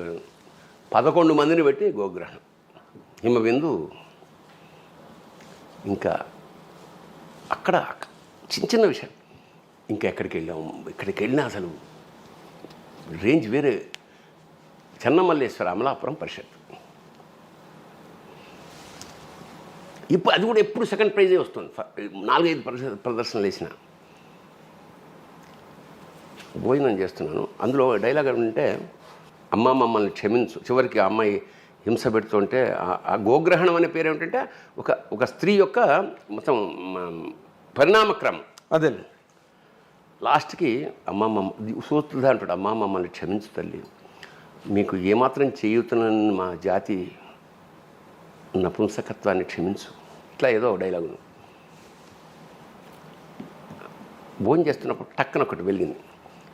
11 మందిని పెట్టి గోగ్రహణం, హిమబిందు. ఇంకా అక్కడ చిన్న విషయం. ఇంకా ఎక్కడికి వెళ్ళినా అసలు రేంజ్ వేరే. చెన్నమల్లేశ్వర అమలాపురం పరిషత్. ఇప్పుడు అది కూడా ఎప్పుడు సెకండ్ ప్రైజే వస్తుంది. 4-5 ప్రదర్శనలు వేసిన. భోజనం చేస్తున్నాను, అందులో డైలాగ్ అంటే అమ్మ మమ్మల్ని క్షమించు. చివరికి ఆ అమ్మాయి హింస పెడుతుంటే ఆ గోగ్రహణం అనే పేరు ఏమిటంటే ఒక స్త్రీ యొక్క మొత్తం పరిణామక్రమం. అదే లాస్ట్కి అమ్మ సూత్రుదా అంటాడు, అమ్మ మమ్మల్ని క్షమించు తల్లి, మీకు ఏమాత్రం చేయుతున్న మా జాతి నపుంసకత్వాన్ని క్షమించు, ఇట్లా ఏదో డైలాగు. భోజనం చేస్తున్నప్పుడు టక్కన ఒకటి వెలిగింది.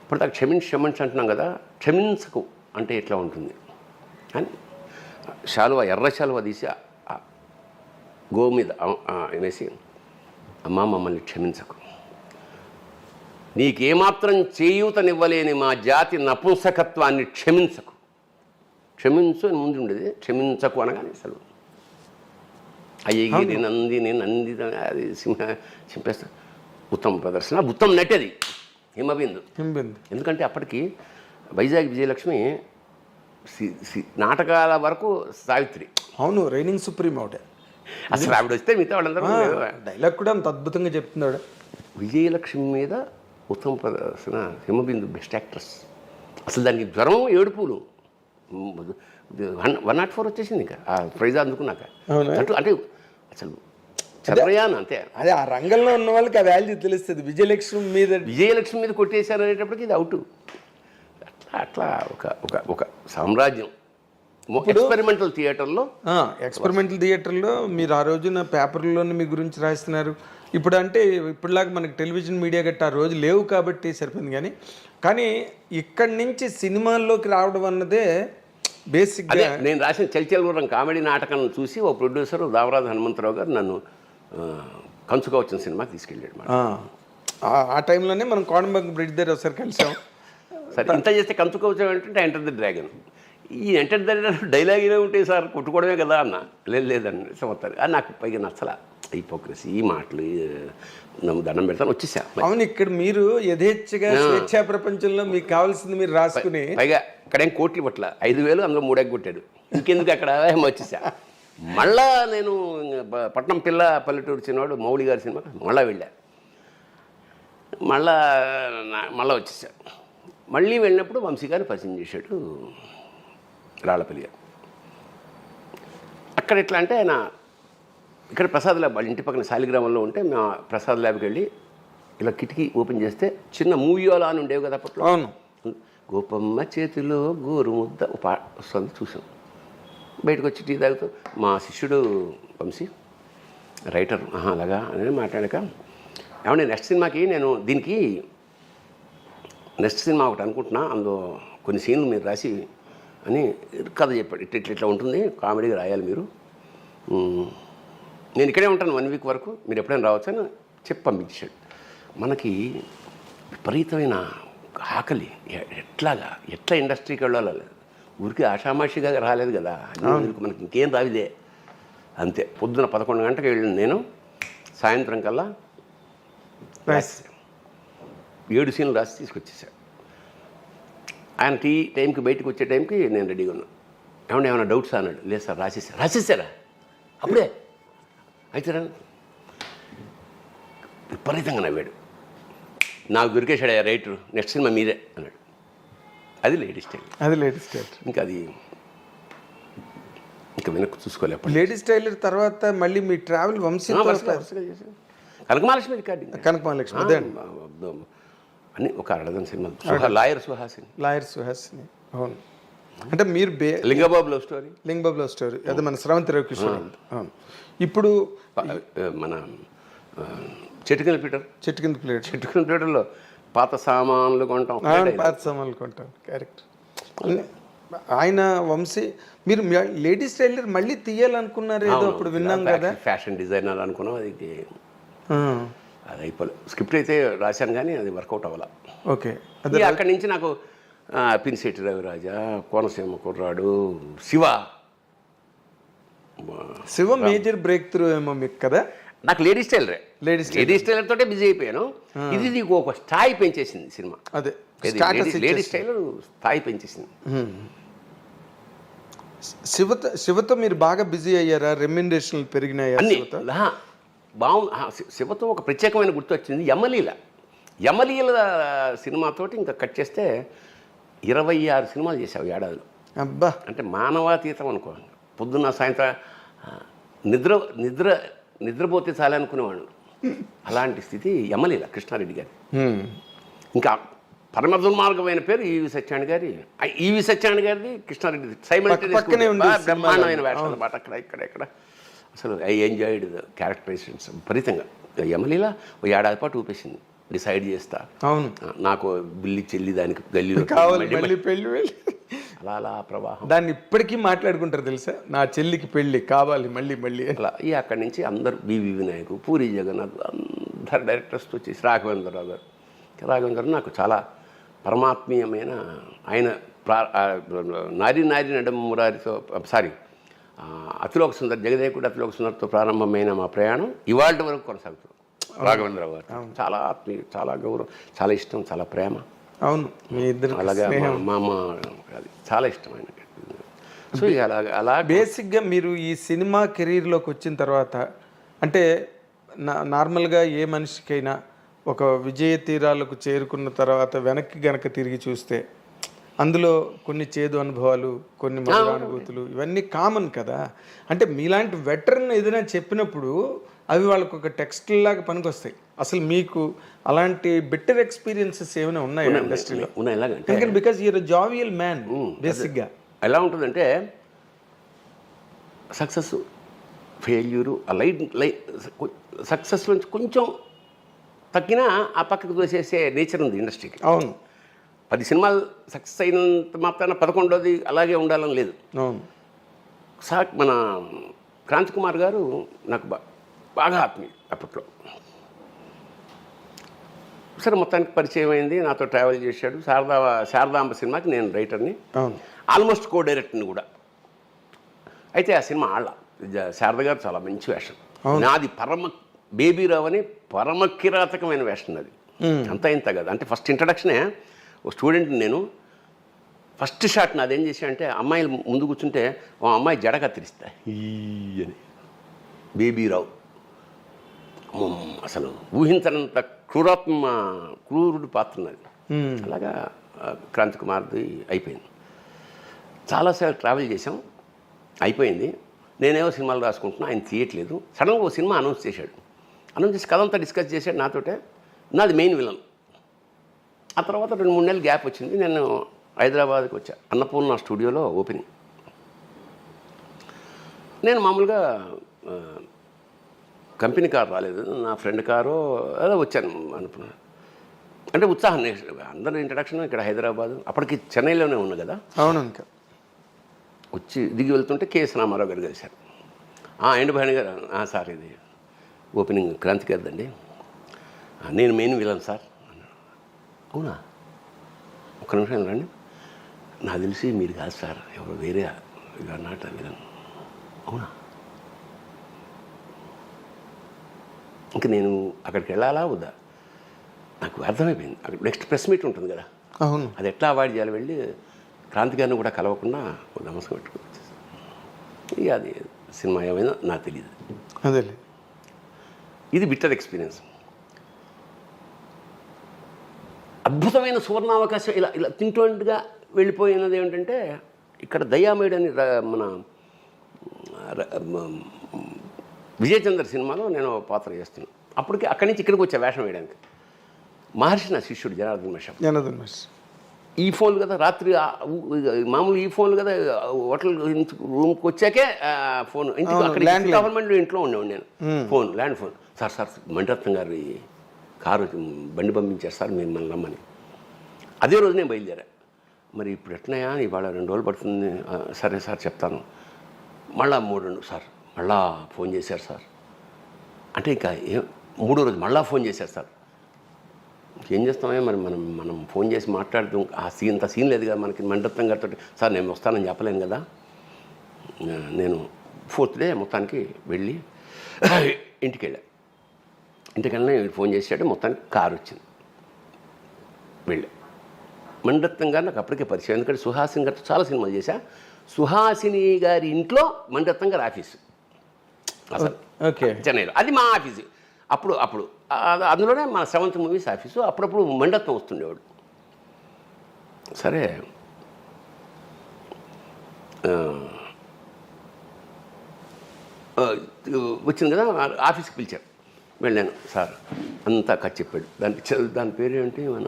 ఇప్పుడు దాకా క్షమించు అంటున్నాం కదా, క్షమించకు అంటే ఎట్లా ఉంటుంది అని ఎర్ర శాలువ తీసి గో మీద వేసి, అమ్మా మమ్మల్ని క్షమించకు, నీకేమాత్రం చేయూతనివ్వలేని మా జాతి నపుంసకత్వాన్ని క్షమించకు అని ముందు ఉండేది. క్షమించకు అనగానే అసలు అయ్యగిరి నందిని అది సింహ చింపేస్తా. ఉత్తమ ప్రదర్శన, ఉత్తమ నటి అది హిమబిందు. హిమబిందు ఎందుకంటే అప్పటికి వైజాగ్ విజయలక్ష్మి నాటకాల వరకు సావిత్రి. అవును, రైనింగ్ సుప్రీం ఒకటే. అసలు ఆవిడ వస్తే మిగతా వాళ్ళందరూ డైలాగ్ కూడా అంత అద్భుతంగా చెప్తున్నాడు. విజయలక్ష్మి మీద ఉత్తమ ప్రదర్శన, హిమబిందు బెస్ట్ యాక్ట్రెస్. అసలు దానికి జ్వరం, ఏడుపులు 104 వచ్చేసింది ఇంకా ఆ ప్రైజ్ అందుకున్నాక. అంటే అసలు చంద్రయాన్ అంతే. అదే ఆ రంగంలో ఉన్న వాళ్ళకి ఆ వాల్యూ తెలుస్తుంది. విజయలక్ష్మి మీద కొట్టేశారు అనేటప్పటికి ఇది అవుట్. అట్లా ఒక ఒక ఒక సామ్రాజ్యం. ఎక్స్పెరిమెంటల్ థియేటర్లో మీరు ఆ రోజున పేపర్లోనే మీ గురించి రాస్తున్నారు. ఇప్పుడు అంటే ఇప్పుడులాగా మనకి టెలివిజన్ మీడియా గట్రా ఆ రోజు లేవు కాబట్టి సరిపోయింది. కానీ ఇక్కడి నుంచి సినిమాల్లోకి రావడం అన్నదే బేసిక్గా. నేను రాసిన చలిచలగుర్రం కామెడీ నాటకం చూసి ఓ ప్రొడ్యూసర్ దామరాజు హనుమంతరావు గారు నన్ను కంచుగా వచ్చిన సినిమాకి తీసుకెళ్ళాడు. ఆ టైంలోనే మనం కోడంబంగ బ్రిడ్జ్ దగ్గర ఒకసారి కలిసాం. సరే, ఇంత చేస్తే కంచుగా వచ్చామంటే ఎంటర్ ది డ్రాగన్. ఈ ఎంటర్ ది డైలాగ్ ఇలా ఉంటాయి సార్, కొట్టుకోవడమే కదా అన్న. లేదండి సంవత్సరం అది నాకు పైగా నచ్చలా. హిపోక్రసీ, ఈ మాటలు దండం పెడతాను వచ్చేసా. అవును, ఇక్కడ మీరు యథేచ్ఛగా స్వేచ్ఛా ప్రపంచంలో మీకు కావాల్సింది మీరు రాసుకుని, పైగా ఇక్కడేం కోట్లు పట్ల 5,000 అందులో 3 కొట్టాడు. ఇంకెందుకు అక్కడ వచ్చేసా. మళ్ళా నేను పట్నం పిల్ల పల్లెటూరు చిన్నవాడు మౌళి గారి సినిమా మళ్ళీ వెళ్ళా. మళ్ళా వచ్చేసా. మళ్ళీ వెళ్ళినప్పుడు వంశీ గారిని పరిచయం చేశాడు రాళ్ళపల్లి గారు. అక్కడ ఎట్లా అంటే ఆయన ఇక్కడ ప్రసాద్ ల్యాబ్ వాళ్ళ ఇంటి పక్కన శాలిగ్రామంలో ఉంటే మా ప్రసాద్ ల్యాబ్కి వెళ్ళి ఇలా కిటికీ ఓపెన్ చేస్తే చిన్న మూవీయోలా అని ఉండేవి కదా అప్పట్లో. అవును, గోపమ్మ చేతిలో గోరు ముద్ద వస్తుంది చూసాం. బయటకు వచ్చి టీ తాగుతూ మా శిష్యుడు వంశీ రైటర్ అలాగా అని మాట్లాడాక, ఏమంటే నెక్స్ట్ సినిమాకి నేను దీనికి నెక్స్ట్ సినిమా ఒకటి అనుకుంటున్నా, అందులో కొన్ని సీన్లు మీరు రాసి అని కథ చెప్పాడు. ఇట్లా ఉంటుంది, కామెడీగా రాయాలి మీరు, నేను ఇక్కడే ఉంటాను 1 వీక్ వరకు, మీరు ఎప్పుడైనా రావచ్చు అని చెప్పి పంపించాడు. మనకి విపరీతమైన ఆకలి. ఎట్లా ఇండస్ట్రీకి వెళ్ళాలి, ఊరికి ఆషామాషిగా రాలేదు కదా. మనకి ఇంకేం రావిదే. అంతే, పొద్దున 11 గంటలకు వెళ్ళిన నేను సాయంత్రం కల్లా 7 సీన్లు రాసి తీసుకొచ్చేసాడు. ఆయన టైంకి బయటకు వచ్చే టైంకి నేను రెడీగా ఉన్నాను. ఏమన్నా డౌట్స్ అన్నాడు. లేదు సార్ రాసేసారా అప్పుడే అయితే విపరీతంగా నవ్వాడు. నాకు దొరికేశాడు రైటర్, నెక్స్ట్ సినిమా మీదే అన్నాడు. అది లేడీస్ టైలర్. ఇంకా వెనక్కి చూసుకోలేదు. లేడీస్ టైలర్ తర్వాత మళ్ళీ మీ ట్రావెల్ వంశీ కనకమహాలక్ష్మి రికార్డింగ్. కనకమహాలక్ష్మి అదే అని ఒక 6 సినిమా. లాయర్ సుహాసిని. అవును, అంటే మీరు లింగబాబు లవ్ స్టోరీ అదే మన స్రవంతి రవికిషోర్. అవును, ఇప్పుడు మన చెట్టుకింద పీటర్లో పాత సామాన్లు కొంటాం. కరెక్ట్. ఆయన వంశీ మీరు లేడీస్ టైలర్ మళ్ళీ తీయాలనుకున్నారు ఏదో అప్పుడు విన్నాం కదా. ఫ్యాషన్ డిజైనర్ అనుకున్నాం. అది అయిపోలేదు. స్క్రిప్ట్ అయితే రాశాను కానీ అది వర్కౌట్ అవ్వాల. ఓకే, అక్కడి నుంచి నాకు పినిశెట్టి రవిరాజా, కోనసీమ కుర్రాడు, శివ మేజర్ బ్రేక్ త్రూ ఏమో మీకు కదా. నాకు లేడీస్ టైలర్ తోటే బిజీ అయిపోయాను. ఇది నీకు ఒక స్థాయి పెంచేసింది సినిమా. అదే లేడీస్ టైలర్ స్థాయి పెంచేసింది. శివతో మీరు బాగా బిజీ అయ్యారా? రెమ్యునరేషన్లు పెరిగినాయా? బాగుంది. శివతో ఒక ప్రత్యేకమైన గుర్తు వచ్చింది. యమలీల సినిమాతోటి ఇంకా కట్ చేస్తే 26 సినిమాలు చేసావు ఏడాదిలో. అబ్బా, అంటే మానవాతీతం అనుకో. పొద్దున్న సాయంత్రం నిద్రపోతే చాలనుకునేవాడు. అలాంటి స్థితి యమలీల కృష్ణారెడ్డి గారి. ఇంకా పరమ దుర్మార్గమైన పేరు ఈవి సత్యనారాయణ గారిది, కృష్ణారెడ్డి బ్రహ్మాండమైన వేషాలు అన్నమాట. ఇక్కడ అసలు ఐ ఎంజాయిడ్ ద క్యారెక్టరైజేషన్స్ విపరీతంగా. యమలీల ఓ ఏడాది పాటు ఊపేసింది. డిసైడ్ చేస్తా, అవును నాకు బిల్లి చెల్లి దానికి గల్లీలో అలా ప్రవాహం. దాన్ని ఇప్పటికీ మాట్లాడుకుంటారు తెలుసా, నా చెల్లికి పెళ్ళి కావాలి మళ్ళీ అలా. అక్కడి నుంచి అందరు బివి వినాయకు, పూరి జగన్నాథ్, అందరు డైరెక్టర్స్తో వచ్చేసి రాఘవేంద్రరావు గారు నాకు చాలా పరమాత్మీయమైన ఆయన. నారి నడమ మురారితో అతిలోక సుందర్, జగదేకుడు అతిలోక సుందర్తో ప్రారంభమైన మా ప్రయాణం ఇవాళ వరకు కొనసాగుతుంది. రాఘవేంద్రరావు గారు చాలా ఆత్మీయ, చాలా గౌరవం, చాలా ఇష్టం, చాలా ప్రేమ. అవును, మీ ఇద్దరు అలాగే మా అమ్మ అది చాలా ఇష్టం ఆయనకి. సో ఇక అలా బేసిక్గా మీరు ఈ సినిమా కెరీర్లోకి వచ్చిన తర్వాత అంటే నార్మల్గా ఏ మనిషికైనా ఒక విజయ తీరాలకు చేరుకున్న తర్వాత వెనక్కి గనక తిరిగి చూస్తే అందులో కొన్ని చేదు అనుభవాలు, కొన్ని మధుర అనుభూతులు, ఇవన్నీ కామన్ కదా. అంటే మీలాంటి వెటరన్ ఏదైనా చెప్పినప్పుడు అవి వాళ్ళకు ఒక టెక్స్ట్ లాగా పనికొస్తాయి. అసలు మీకు అలాంటి బెటర్ ఎక్స్పీరియన్సెస్ ఏమైనా ఉన్నాయా ఇండస్ట్రీలో? ఉన్నాయి. ఎలాగంటే బికాజ్ యూర్ జావియల్ మ్యాన్ బేసిక్గా. ఎలా ఉంటుందంటే సక్సెస్, ఫెయిల్యూరు, సక్సెస్ నుంచి కొంచెం తగ్గినా ఆ పక్కకు తోసేసే నేచర్ ఉంది ఇండస్ట్రీకి. అవును, 10 సినిమాలు సక్సెస్ అయినంత మాత్రాన 11వది అలాగే ఉండాలని లేదు. అవును. మన క్రాంతి కుమార్ గారు నాకు బాగా ఆత్మీయుడు అప్పట్లో. సరే మొత్తానికి పరిచయం అయింది, నాతో ట్రావెల్ చేశాడు. శారదాంబ సినిమాకి నేను రైటర్ని, ఆల్మోస్ట్ కో డైరెక్టర్ని కూడా. అయితే ఆ సినిమా శారద గారు చాలా మంచి వేషం, నాది బేబీరావు అని పరమ కిరాతకమైన వేషం అది. అంతా ఇంత కదా. అంటే ఫస్ట్ ఇంట్రడక్షనే ఓ స్టూడెంట్ నేను, ఫస్ట్ షాట్ నాదేం చేశా అంటే అమ్మాయిలు ముందు కూర్చుంటే ఓ అమ్మాయి జడ కత్తిరిస్తా అని. బేబీరావు అసలు ఊహించనంత క్రూరుడు పాత్ర అది. అలాగా క్రాంతి కుమార్ది అయిపోయింది. చాలాసార్లు ట్రావెల్ చేసాం, అయిపోయింది. నేనేవో సినిమాలు రాసుకుంటున్నా, ఆయన తీయట్లేదు. సడన్గా ఓ సినిమా అనౌన్స్ చేశాడు. అనౌన్స్ చేసి కథ అంతా డిస్కస్ చేశాడు నాతోటే. నాది మెయిన్ విలన్. ఆ తర్వాత 2-3 నెలలు గ్యాప్ వచ్చింది. నేను హైదరాబాద్కి వచ్చా, అన్నపూర్ణ స్టూడియోలో ఓపెనింగ్. నేను మామూలుగా కంపెనీ కారు రాలేదు, నా ఫ్రెండ్ కారు అలా వచ్చాను అనుకున్నాను. అంటే ఉత్సాహం, అందరూ ఇంట్రడక్షన్ ఇక్కడ హైదరాబాద్, అప్పటికి చెన్నైలోనే ఉన్నా కదా. అవును. ఇంకా వచ్చి దిగి వెళ్తుంటే కేఎస్ రామారావు గారు కలిశారు. ఎండు భాని గారు, సార్ ఇది ఓపెనింగ్ క్రాంతి గారిదండి, నేను మెయిన్ విలన్ సార్. అవునా, ఒక్క నిమిషం రండి, నాకు తెలిసి మీరు కాదు సార్, ఎవరు వేరే నాట విలన్. అవునా, ఇంక నేను అక్కడికి వెళ్ళాలా వద్దా నాకు అర్థమైపోయింది. అక్కడ నెక్స్ట్ ప్రెస్ మీట్ ఉంటుంది కదా, అవును, అది ఎట్లా అవాయిడ్ చేయాలి. వెళ్ళి క్రాంతి గారిని కూడా కలవకుండా నమస్కారం పెట్టుకుని ఇక అది సినిమా ఏమైనా నాకు తెలియదు. అదే ఇది బిట్టర్ ఎక్స్పీరియన్స్. అద్భుతమైన సువర్ణావకాశం ఇలా ఇలా తింటుండగా వెళ్ళిపోయినది ఏమిటంటే, ఇక్కడ దయామేడ్ అని మన విజయచంద్ర సినిమాలో నేను పాత్ర చేస్తున్నాను. అప్పటికి అక్కడి నుంచి ఇక్కడికి వచ్చా వేషం వేయడానికి. మహర్షి నా శిష్యుడు జనార్దన్ మహర్షి. ఈ ఫోన్లు కదా, రాత్రి మామూలు ఈ ఫోన్లు కదా, హోటల్ రూమ్కి వచ్చాకే ఫోన్. ఇంటికి అక్కడ గవర్నమెంట్ ఇంట్లో ఉండేవాడు నేను. Phone, land phone. Sir Mani Ratnam గారి కారు బండి పంపించారు సార్, మీరు మళ్ళీ రమ్మని. అదే రోజు నేను బయలుదేరా. మరి ఇప్పుడు ఎట్లయా, ఇవాళ 2 రోజులు పడుతుంది. సరే సార్ చెప్తాను. మళ్ళా 3 సార్ మళ్ళా ఫోన్ చేశారు సార్. అంటే ఇంకా 3వ రోజు మళ్ళా ఫోన్ చేశారు సార్. ఏం చేస్తామే మరి, మనం ఫోన్ చేసి మాట్లాడుతూ అంత సీన్ లేదు కదా మనకి. మణిరత్నం గారితో సార్ నేను వస్తానని చెప్పలేను కదా. నేను 4th డే మొత్తానికి వెళ్ళి ఇంటికి వెళ్ళా. ఇంటికెళ్ళినా ఫోన్ చేసాడు, మొత్తానికి కారు వచ్చింది. వెళ్ళా. మణిరత్నం గారు నాకు అప్పటికే పరిచయం, ఎందుకంటే సుహాసిని గారితో చాలా సినిమాలు చేశా. సుహాసిని గారి ఇంట్లో మణిరత్నం గారి ఆఫీసు అసలు చెన్నైలో, అది మా ఆఫీసు. అప్పుడు అందులోనే మన 7th మూవీస్ ఆఫీసు. అప్పుడప్పుడు మణిరత్నం వస్తుండేవాడు. సరే వచ్చింది కదా, ఆఫీస్కి పిలిచారు. వెళ్ళాను. సార్ అంతా కథ చెప్పాడు. దాని పేరు ఏంటి, మన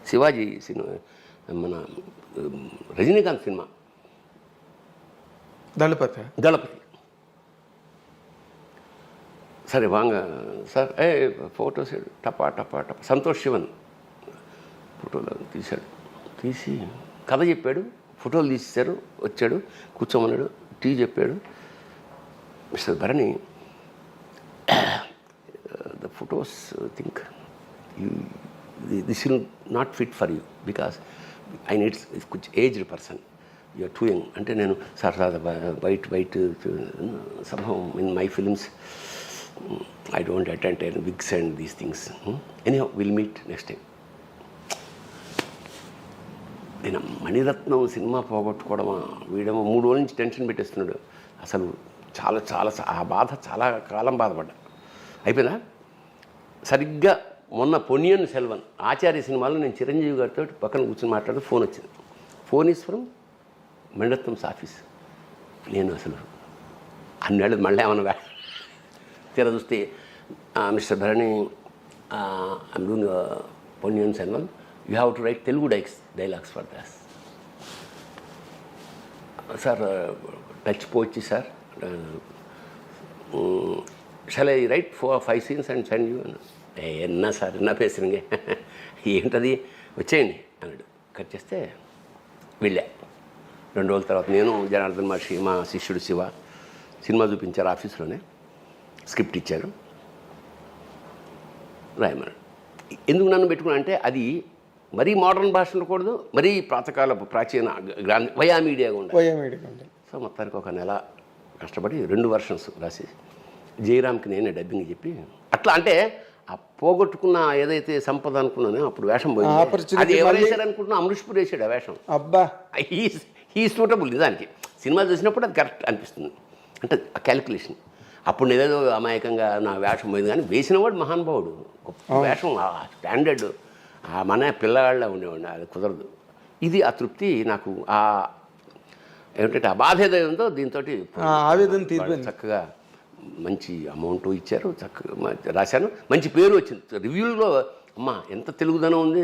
శివాజీ సినిమా, మన రజనీకాంత్ సినిమా దళపతి. సరే వాంగ సార్, ఫోటోస్ టపా టపా టపా. సంతోష్ శివన్ ఫోటోలు తీశాడు. తీసి కథ చెప్పాడు, ఫోటోలు తీసేశారు. వచ్చాడు, కూర్చోమన్నాడు, టీ చెప్పాడు. Mister Bharani, the photos think this will not fit for you because I need కొంచెం aged person, you're too young. అంటే నేను sir wait somehow in my films I don't attend any wigs and these things. Anyhow, we'll meet next time. నేను మణిరత్నం సినిమా పోగొట్టుకోవడమా, వీడేమో 3 రోజుల నుంచి టెన్షన్ పెట్టేస్తున్నాడు. అసలు చాలా చాలా ఆ బాధ చాలా కాలం బాధపడ్డా. అయిపోయిందా? సరిగ్గా మొన్న పొన్నియిన్ సెల్వన్ ఆచార్య సినిమాలో నేను చిరంజీవి గారితో పక్కన కూర్చొని మాట్లాడితే ఫోన్ వచ్చింది. Phone is from Maniratnam's office. నేను అసలు అన్నేళ్ళు మళ్ళీ ఏమన్నా తీరా చూస్తే mister Bharani, I'm doing Ponniyin Selvan, you have to write Telugu dialogues for this. Sir touch పోయిచ్చి sir, shall I write 4-5 scenes and send you? ఎన్నా సార్ ఎన్నా పేసురుంగే, ఏంటది, వచ్చేయండి అన్నాడు. కట్ చేస్తే వెళ్ళా. 2 రోజుల తర్వాత నేను, జనార్దన్ మహర్షి, మా శిష్యుడు శివ సినిమా చూపించారు ఆఫీస్లోనే. స్క్రిప్ట్ ఇచ్చారు, రాయమన్నాడు. ఎందుకు నన్ను పెట్టుకున్నా అంటే అది మరీ మోడర్న్ భాష ఉండకూడదు, మరీ ప్రాచీన వయా మీడియాగా ఉండాలి. సో మొత్తానికి ఒక నెల కష్టపడి 2 versions రాసి జయరామ్కి నేనే డబ్బింగ్ చెప్పి అట్లా. అంటే ఆ పోగొట్టుకున్న ఏదైతే సంపద అనుకున్నానో అప్పుడు వేషం పోయింది. అది ఎవరు వేశారు అనుకుంటున్నా, అమృష్పూర్ వేసాడు ఆ వేషం. అబ్బా, హీ సూటబుల్ నిజానికి. సినిమా చూసినప్పుడు అది కరెక్ట్ అనిపిస్తుంది, అంటే ఆ క్యాలిక్యులేషన్. అప్పుడు నేనేదో అమాయకంగా నా వేషం పోయింది, కానీ వేసినవాడు మహానుభావుడు, గొప్ప వేషం, ఆ స్టాండర్డ్, ఆ మన పిల్లవాళ్ళ ఉండేవాడిని. అది కుదరదు. ఇది ఆ తృప్తి నాకు, ఆ ఏమిటంటే ఆ బాధ ఏదో ఉందో దీంతో ఆవేదన తీరిపోయింది. చక్కగా మంచి అమౌంట్ ఇచ్చారు, చక్కగా రాశాను, మంచి పేరు వచ్చింది. రివ్యూలో అమ్మా ఎంత తెలుగుదనం ఉంది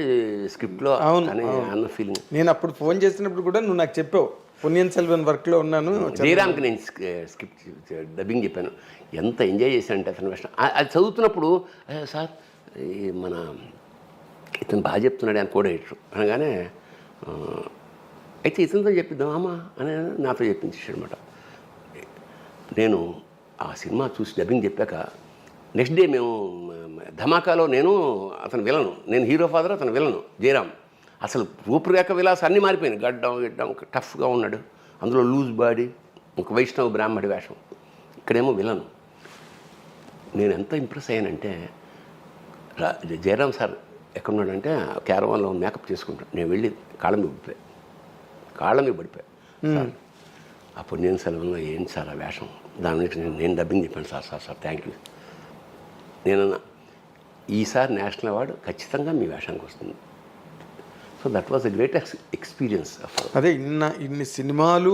స్క్రిప్ట్లో అని అన్న ఫీలింగ్. నేను అప్పుడు ఫోన్ చేసినప్పుడు కూడా నువ్వు నాకు చెప్పావు, పొన్నియిన్ సెల్వన్ వర్క్లో ఉన్నాను. జయరామ్కి నేను స్క్రిప్ట్ డబ్బింగ్ చెప్పాను. ఎంత ఎంజాయ్ చేశానంటే అతను వేషం. అది చదువుతున్నప్పుడు సార్ మన ఇతను బాగా చెప్తున్నాడు అని కోడేటర్ అనగానే, అయితే ఇతనితో చెప్పిద్దాం అమ్మా అని నాతో చెప్పించేసాడు అనమాట. నేను ఆ సినిమా చూసి డబ్బింగ్ చెప్పాక నెక్స్ట్ డే మేము ధమాకాలో నేను అతను విలను, నేను హీరో ఫాదర్, అతను విలను జయరామ్. అసలు రూపురేఖ విలాసం అన్నీ మారిపోయింది. గడ్డం టఫ్గా ఉన్నాడు, అందులో లూజ్ బాడీ, ఒక వైష్ణవ బ్రాహ్మడి వేషం. ఇక్కడేమో విలను. నేను ఎంత ఇంప్రెస్ అయ్యానంటే, జయరామ్ సార్ ఎక్కడున్నాడంటే క్యారవాన్లో మేకప్ చేసుకుంటాను. నేను వెళ్ళి కాళ్ళ మీద పడిపోయా. అప్పుడు నేను సెలవులో ఏంటి సార్ ఆ వేషం, దాని నుంచి నేను డబ్బింగ్ చెప్పాను. Sir thank you. నేనన్నా ఈసారి నేషనల్ అవార్డు ఖచ్చితంగా మీ వేషానికి వస్తుంది. So that was a great experience. అదే ఇన్ని సినిమాలు,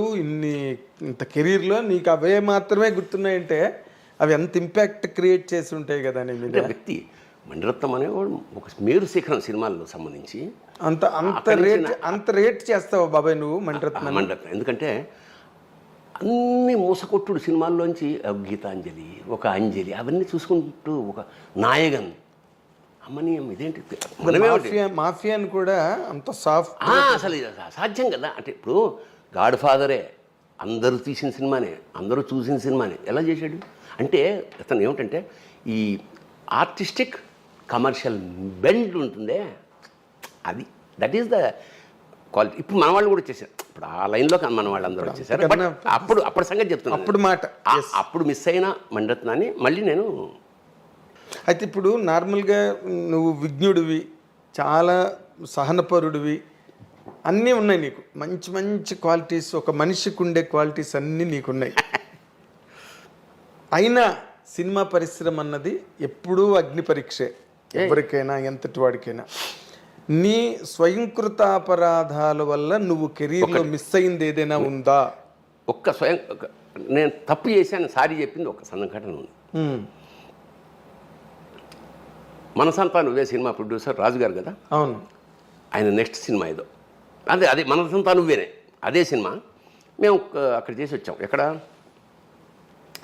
ఇంత కెరీర్లో నీకు అవే మాత్రమే గుర్తున్నాయంటే అవి ఎంత ఇంపాక్ట్ క్రియేట్ చేసి ఉంటాయి కదా నీ మీద. వ్యక్తి మణిరత్నం అనేవాడు ఒక మేరు శిఖరం సినిమాల్లో సంబంధించి. అంత రేట్ చేస్తావా బాబాయ్ నువ్వు మణిరత్నం? ఎందుకంటే అన్ని మూసకొట్టుడు సినిమాల్లోంచి గీతాంజలి, ఒక అంజలి, అవన్నీ చూసుకుంటూ ఒక నాయగన్ అమ్మని ఇదేంటి మాఫియాని కూడా అంత సాఫ్ట్, అసలు అసాధ్యం కదా. అంటే ఇప్పుడు గాడ్ ఫాదరే అందరూ తీసిన సినిమానే, అందరూ చూసిన సినిమానే ఎలా చేశాడు అంటే, అతను ఏమిటంటే ఈ ఆర్టిస్టిక్ కమర్షియల్ బెండ్ ఉంటుందే, అది దట్ ఈస్ ద క్వాలిటీ. ఇప్పుడు మన వాళ్ళు కూడా వచ్చేసారు, ఇప్పుడు ఆ లైన్లో మన వాళ్ళు అందరూ వచ్చేసారు. బట్ అప్పుడు సంగతి చెప్తున్నాను, అప్పుడు మిస్ అయిన మణిరత్నాన్ని మళ్ళీ నేను. అయితే ఇప్పుడు నార్మల్గా నువ్వు విజ్ఞుడివి, చాలా సహనపరుడివి, అన్నీ ఉన్నాయి నీకు, మంచి మంచి క్వాలిటీస్, ఒక మనిషికి ఉండే క్వాలిటీస్ అన్నీ నీకున్నాయి. అయినా సినిమా పరిశ్రమ అన్నది ఎప్పుడూ అగ్ని పరీక్షే, ఎవరికైనా ఎంతటి వాడికైనా. నీ స్వయంకృతాపరాధాల వల్ల నువ్వు కెరీర్లో మిస్ అయింది ఏదైనా ఉందా? నేను తప్పు చేశాను సారీ చెప్పింది ఒక సంఘటన ఉంది. మనసంతా నువ్వే సినిమా ప్రొడ్యూసర్ రాజుగారు కదా. అవును. ఆయన నెక్స్ట్ సినిమా ఏదో అదే మనసంతా నువ్వేనే, అదే సినిమా మేము అక్కడ చేసి వచ్చాం. ఎక్కడ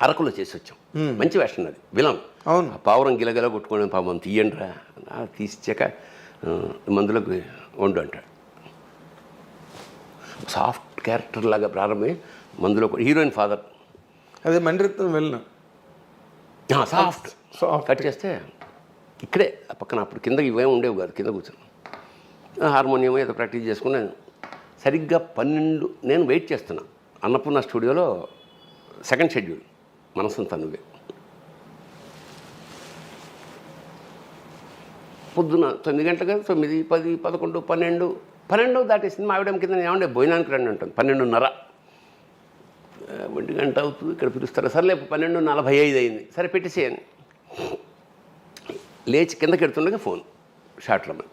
అరకులో చేసి వచ్చాం. మంచి వేషన్ అది, విలం. అవును. పావురం గిలగల కొట్టుకోవడం, పాపం తీయండిరా, తీసిచ్చాక మందులకు వండు అంటాడు. సాఫ్ట్ క్యారెక్టర్ లాగా ప్రారంభమై మందులో హీరోయిన్ ఫాదర్, అదే మణిరత్నం వెళ్ళిన సాఫ్ట్ కట్ చేస్తే ఇక్కడే పక్కన అప్పుడు కింద ఇవే ఉండేవి కాదు, కింద కూర్చొని హార్మోనియం ఏదో ప్రాక్టీస్ చేసుకున్నాను. సరిగ్గా 12 నేను వెయిట్ చేస్తున్నా అన్నపూర్ణ స్టూడియోలో, సెకండ్ షెడ్యూల్ మనసంతా నువ్వే. పొద్దున 9 గంటలకు 9, 10, 11, 12 దాటి సినిమా ఆవిడ కింద ఏమంటే భోజనానికి రండి ఉంటుంది 12:30. 1 గంట అవుతుంది ఇక్కడ పిలుస్తారు. సర్లే 12:45 అయింది. సరే పెట్టేసేయని లేచి కిందకి ఎడుతుండగా ఫోన్ షార్ట్ రమ్మని.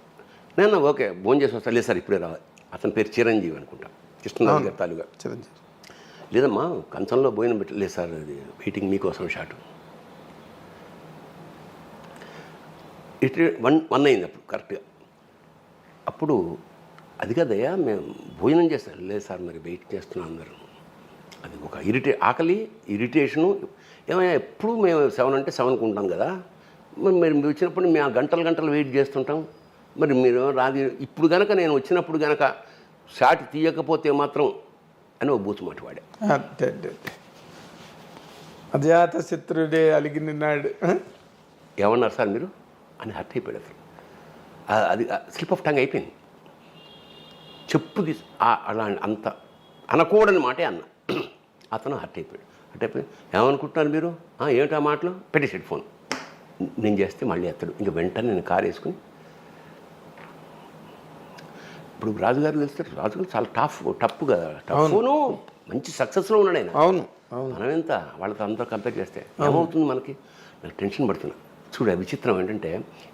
నేను ఓకే భోజనం చేసి వస్తా. లేదు సార్ ఇప్పుడే రావాలి. అతని పేరు చిరంజీవి అనుకుంటా, కృష్ణరాజు గారి తాలూగా. చిరంజీవి. లేదమ్మా కంచంలో భోజనం పెట్టి. లేదు సార్ అది వెయిటింగ్ మీకోసం షార్ట్. ఇటు 1 అయింది అప్పుడు కరెక్ట్గా. అప్పుడు అది కదయ్యా మేము భోజనం చేస్తాం. లేదు సార్ మరి వెయిట్ చేస్తున్నాం అందరూ. అది ఒక ఆకలి ఇరిటేషను. ఏమయ్యా ఎప్పుడు మేము 7 అంటే 7కు ఉంటాం కదా, మరి మీరు వచ్చినప్పుడు మేము గంటలు వెయిట్ చేస్తుంటాం. మరి మీరు రాది ఇప్పుడు కనుక నేను వచ్చినప్పుడు కనుక షాట్ తీయకపోతే మాత్రం అని ఒక బూతు మాట వాడే. అజాత శత్రుడే అలిగినాడు. ఏమన్నారు సార్ మీరు అని హర్ట్ అయిపోయాడు అసలు. అది స్లిప్ ఆఫ్ టంగ్ అయిపోయింది. చెప్పు తీసు అలా అంత అనకూడని మాటే అన్న. అతను హర్ట్ అయిపోయాడు. ఏమనుకుంటున్నారు మీరు, ఏమిటా మాటలు, పెట్టేసాడు ఫోన్. నేను చేస్తే మళ్ళీ ఎత్తడు. ఇంక వెంటనే నేను కారు వేసుకుని ఇప్పుడు రాజుగారు తెలిస్తే రాజుగారు చాలా టఫ్ కదా, టఫ్ను మంచి సక్సెస్లో ఉన్నాడు ఆయన. అవును మనం ఎంత వాళ్ళతో అంతా కంపేర్ చేస్తే ఏమవుతుంది మనకి. నాకు టెన్షన్ పడుతున్నా. చూడ విచిత్రం ఏంటంటే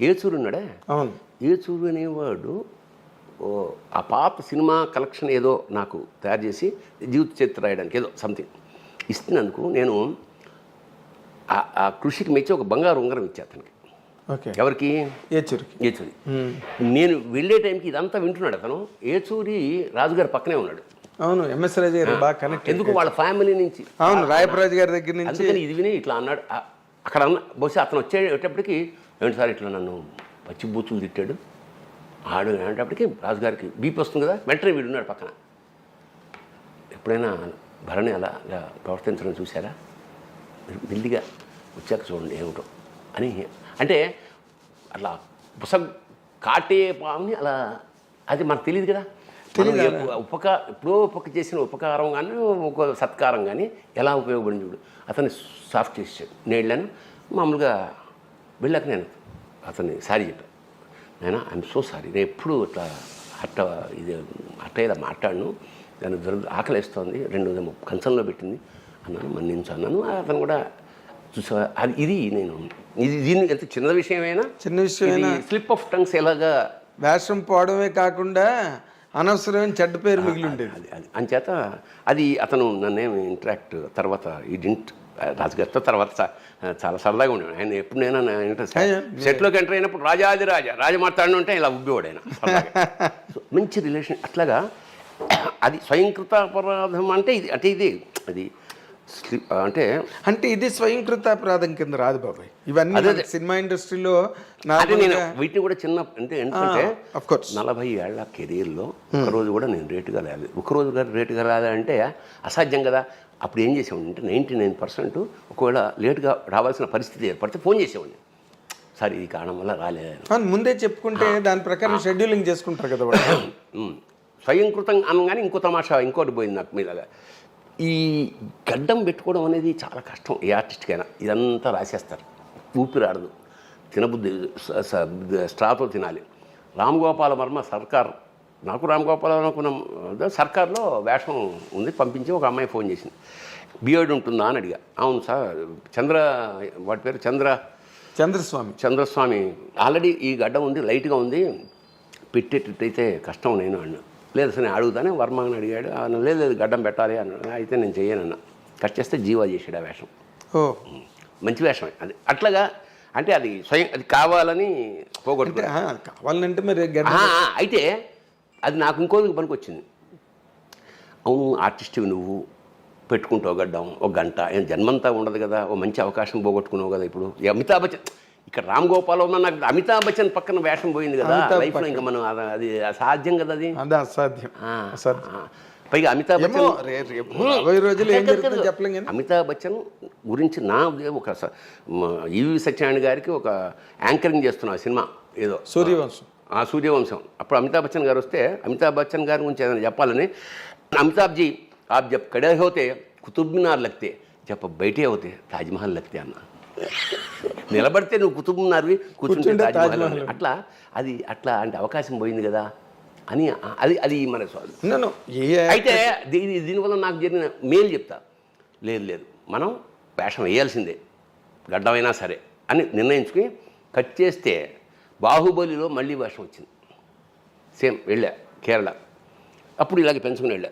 ఏచూరు ఉన్నాడే, అవును ఏచూరు అనేవాడు ఆ పాత సినిమా కలెక్షన్ ఏదో నాకు తయారు చేసి జీవిత చరిత్ర రాయడానికి ఏదో సంథింగ్ ఇస్తున్నందుకు నేను ఆ కృషికి మెచ్చి ఒక బంగారు ఉంగరం ఇచ్చా అతనికి. ఓకే. ఎవరికి? ఏచూరి. నేను వెళ్ళే టైంకి ఇదంతా వింటున్నాడు అతను. ఏచూరి రాజుగారి పక్కనే ఉన్నాడు. అవును, ఎంఎస్ రాజు గారు బాగా కనెక్ట్. ఎందుకు వాళ్ళ ఫ్యామిలీ నుంచి. అవును, రాయపరాజు గారి దగ్గర నుంచి. అందుకని ఇది విని ఇట్లా అన్నాడు. అక్కడ బహుశా అతను వచ్చేటప్పటికి ఏంటి సార్ ఇట్లా నన్ను పచ్చి బూతులు తిట్టాడు ఆడు అనేటప్పటికి రాజుగారికి బీపీ వస్తుంది కదా, వెంటనే వీడున్నాడు పక్కన. ఎప్పుడైనా భరణి అలా ప్రవర్తించడం చూసారా, మెల్లిగా వచ్చాక చూడండి ఏమిటో అని. అంటే అట్లా కాటే పాముని అలా, అది మనకు తెలియదు కదా. ఎప్పుడో చేసిన ఉపకారం కానీ ఒక సత్కారం కానీ ఎలా ఉపయోగపడింది చూడు. అతన్ని సాఫ్ట్ చేసాడు. నేను వెళ్ళాను మామూలుగా. వెళ్ళాక నేను అతన్ని సారీ చెప్పాను. నేను ఐఎమ్ సో సారీ, నేను ఎప్పుడు ఇట్లా ఇలా మాట్లాడను, దాని ఆకలిస్తోంది, 2 కంచంలో పెట్టింది అన్నాను, మన్నించు అన్నాను. అతను కూడా చూసా. అది దీన్ని ఎంత చిన్న విషయమైనా స్లిప్ ఆఫ్ టంగ్స్ ఎలాగా వేషం పోవడమే కాకుండా అనవసరమైన చెడ్డ పేరు మిగిలి ఉండేది. అది అంచేత అది అతను నన్నేమి ఇంటరాక్ట్ తర్వాత ఈ డింట్ రాజుగారితో తర్వాత చాలా సరదాగా ఉండేవాడు ఆయన. ఎప్పుడు నేను సెట్లోకి ఎంటర్ అయినప్పుడు రాజ మాట్లాడను అంటే ఇలా ఉబ్బేవాడు ఆయన. మంచి రిలేషన్. అట్లాగా అది స్వయంకృత అపరాధం అంటే ఇది అది అంటే ఇది స్వయంకృత అపరాధం కింద రాదు బాబాయ్. ఇవన్నీ సినిమా ఇండస్ట్రీలో నేను వీటిని కూడా చిన్న ఏంటంటే 40 ఏళ్ల కెరీర్లో ఒకరోజు కూడా నేను రేటుగా రాలేదు. ఒకరోజు రేటుగా రాలంటే అసాధ్యం కదా. అప్పుడు ఏం చేసేవాడిని అంటే 99% ఒకవేళ లేటుగా రావాల్సిన పరిస్థితి ఏర్పడితే ఫోన్ చేసేవాడిని, సార్ ఈ కారణం వల్ల రాలేదు ముందే చెప్పుకుంటే దాని ప్రకారం షెడ్యూలింగ్ చేసుకుంటారు కదా. స్వయంకృతం అనగానే ఇంకో తమాషా ఇంకోటి పోయింది నాకు మీదగా. ఈ గడ్డం పెట్టుకోవడం అనేది చాలా కష్టం ఏ ఆర్టిస్ట్కైనా. ఇదంతా రాసేస్తారు, ఊపిరాడదు, తినబుద్ధి స్ట్రాతో తినాలి. రామ్ గోపాల వర్మ సర్కార్, నాకు రామ్ గోపాల అనుకున్న సర్కార్లో వేషం ఉంది పంపించి ఒక అమ్మాయి ఫోన్ చేసింది, బియర్డ్ ఉంటుందా అని అడిగా. అవును సార్, వాటి పేరు చంద్రస్వామి ఆల్రెడీ ఈ గడ్డం ఉంది, లైట్గా ఉంది, పెట్టేటట్టయితే కష్టం నేను అన్నా. లేదు సార్ నేను అడుగుతానే వర్మని అడిగాడు. లేదు గడ్డం పెట్టాలి అన్నాడు. అయితే నేను చెయ్యనన్నా. కట్ చేస్తే జీవా చేసాడు ఆ వేషం. మంచి వేషమే అది. అట్లాగా అంటే అది అది కావాలని పోగొట్టుకున్నాను. కావాలంటే మరి అయితే అది నాకు ఇంకోదికి పనికి వచ్చింది. అవును ఆర్టిస్ట్వి నువ్వు పెట్టుకుంటావు గడ్డం, ఒక గంట, ఏం జన్మంతా ఉండదు కదా, ఓ మంచి అవకాశం పోగొట్టుకున్నావు కదా. ఇప్పుడు అమితాబ్ బచ్చన్ ఇక్కడ రామ్ గోపాల్ ఉన్న నాకు అమితాబ్ బచ్చన్ పక్కన వేషం పోయింది కదా లైఫ్లో. ఇంకా మనం అది అసాధ్యం కదా, అది అసాధ్యం. పైగా అమితాబ్ బచ్చన్ అమితాబ్ బచ్చన్ గురించి నా ఒక ఈవి సత్యనారాయణ గారికి ఒక యాంకరింగ్ చేస్తున్నా సినిమా ఏదో సూర్యవంశం. అప్పుడు అమితాబ్ బచ్చన్ గారు వస్తే అమితాబ్ బచ్చన్ గారి గురించి ఏదైనా చెప్పాలని, అమితాబ్జీ आप जब खड़े होते कुतुब मीनार लगते, जब बैठे होते ताजमहल लगते अన్నా. నిలబడితే నువ్వు కుతుబున్నారువి, కూర్చుంటే కూర్చుంటే తాజ్మహల్ తాజ్మహల్. అట్లా అట్లా అంటే అవకాశం పోయింది కదా అని అది మన స్వామి. నన్ను అయితే దీనివల్ల నాకు జరిగిన మేలు చెప్తా. లేదు మనం వేషం వేయాల్సిందే గడ్డమైనా సరే అని నిర్ణయించుకుని కట్ చేస్తే బాహుబలిలో మళ్ళీ వేషం వచ్చింది. సేమ్ వెళ్ళా కేరళ, అప్పుడు ఇలాగే పెంచుకుని వెళ్ళా.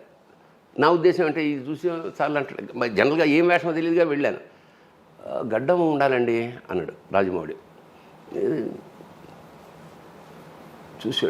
నా ఉద్దేశం అంటే ఇది చూసి చాలా అంటే జనరల్గా ఏం వేషమో తెలియదుగా వెళ్ళాను. గడ్డం ఉండాలండి అన్నాడు రాజమౌళి. చూసి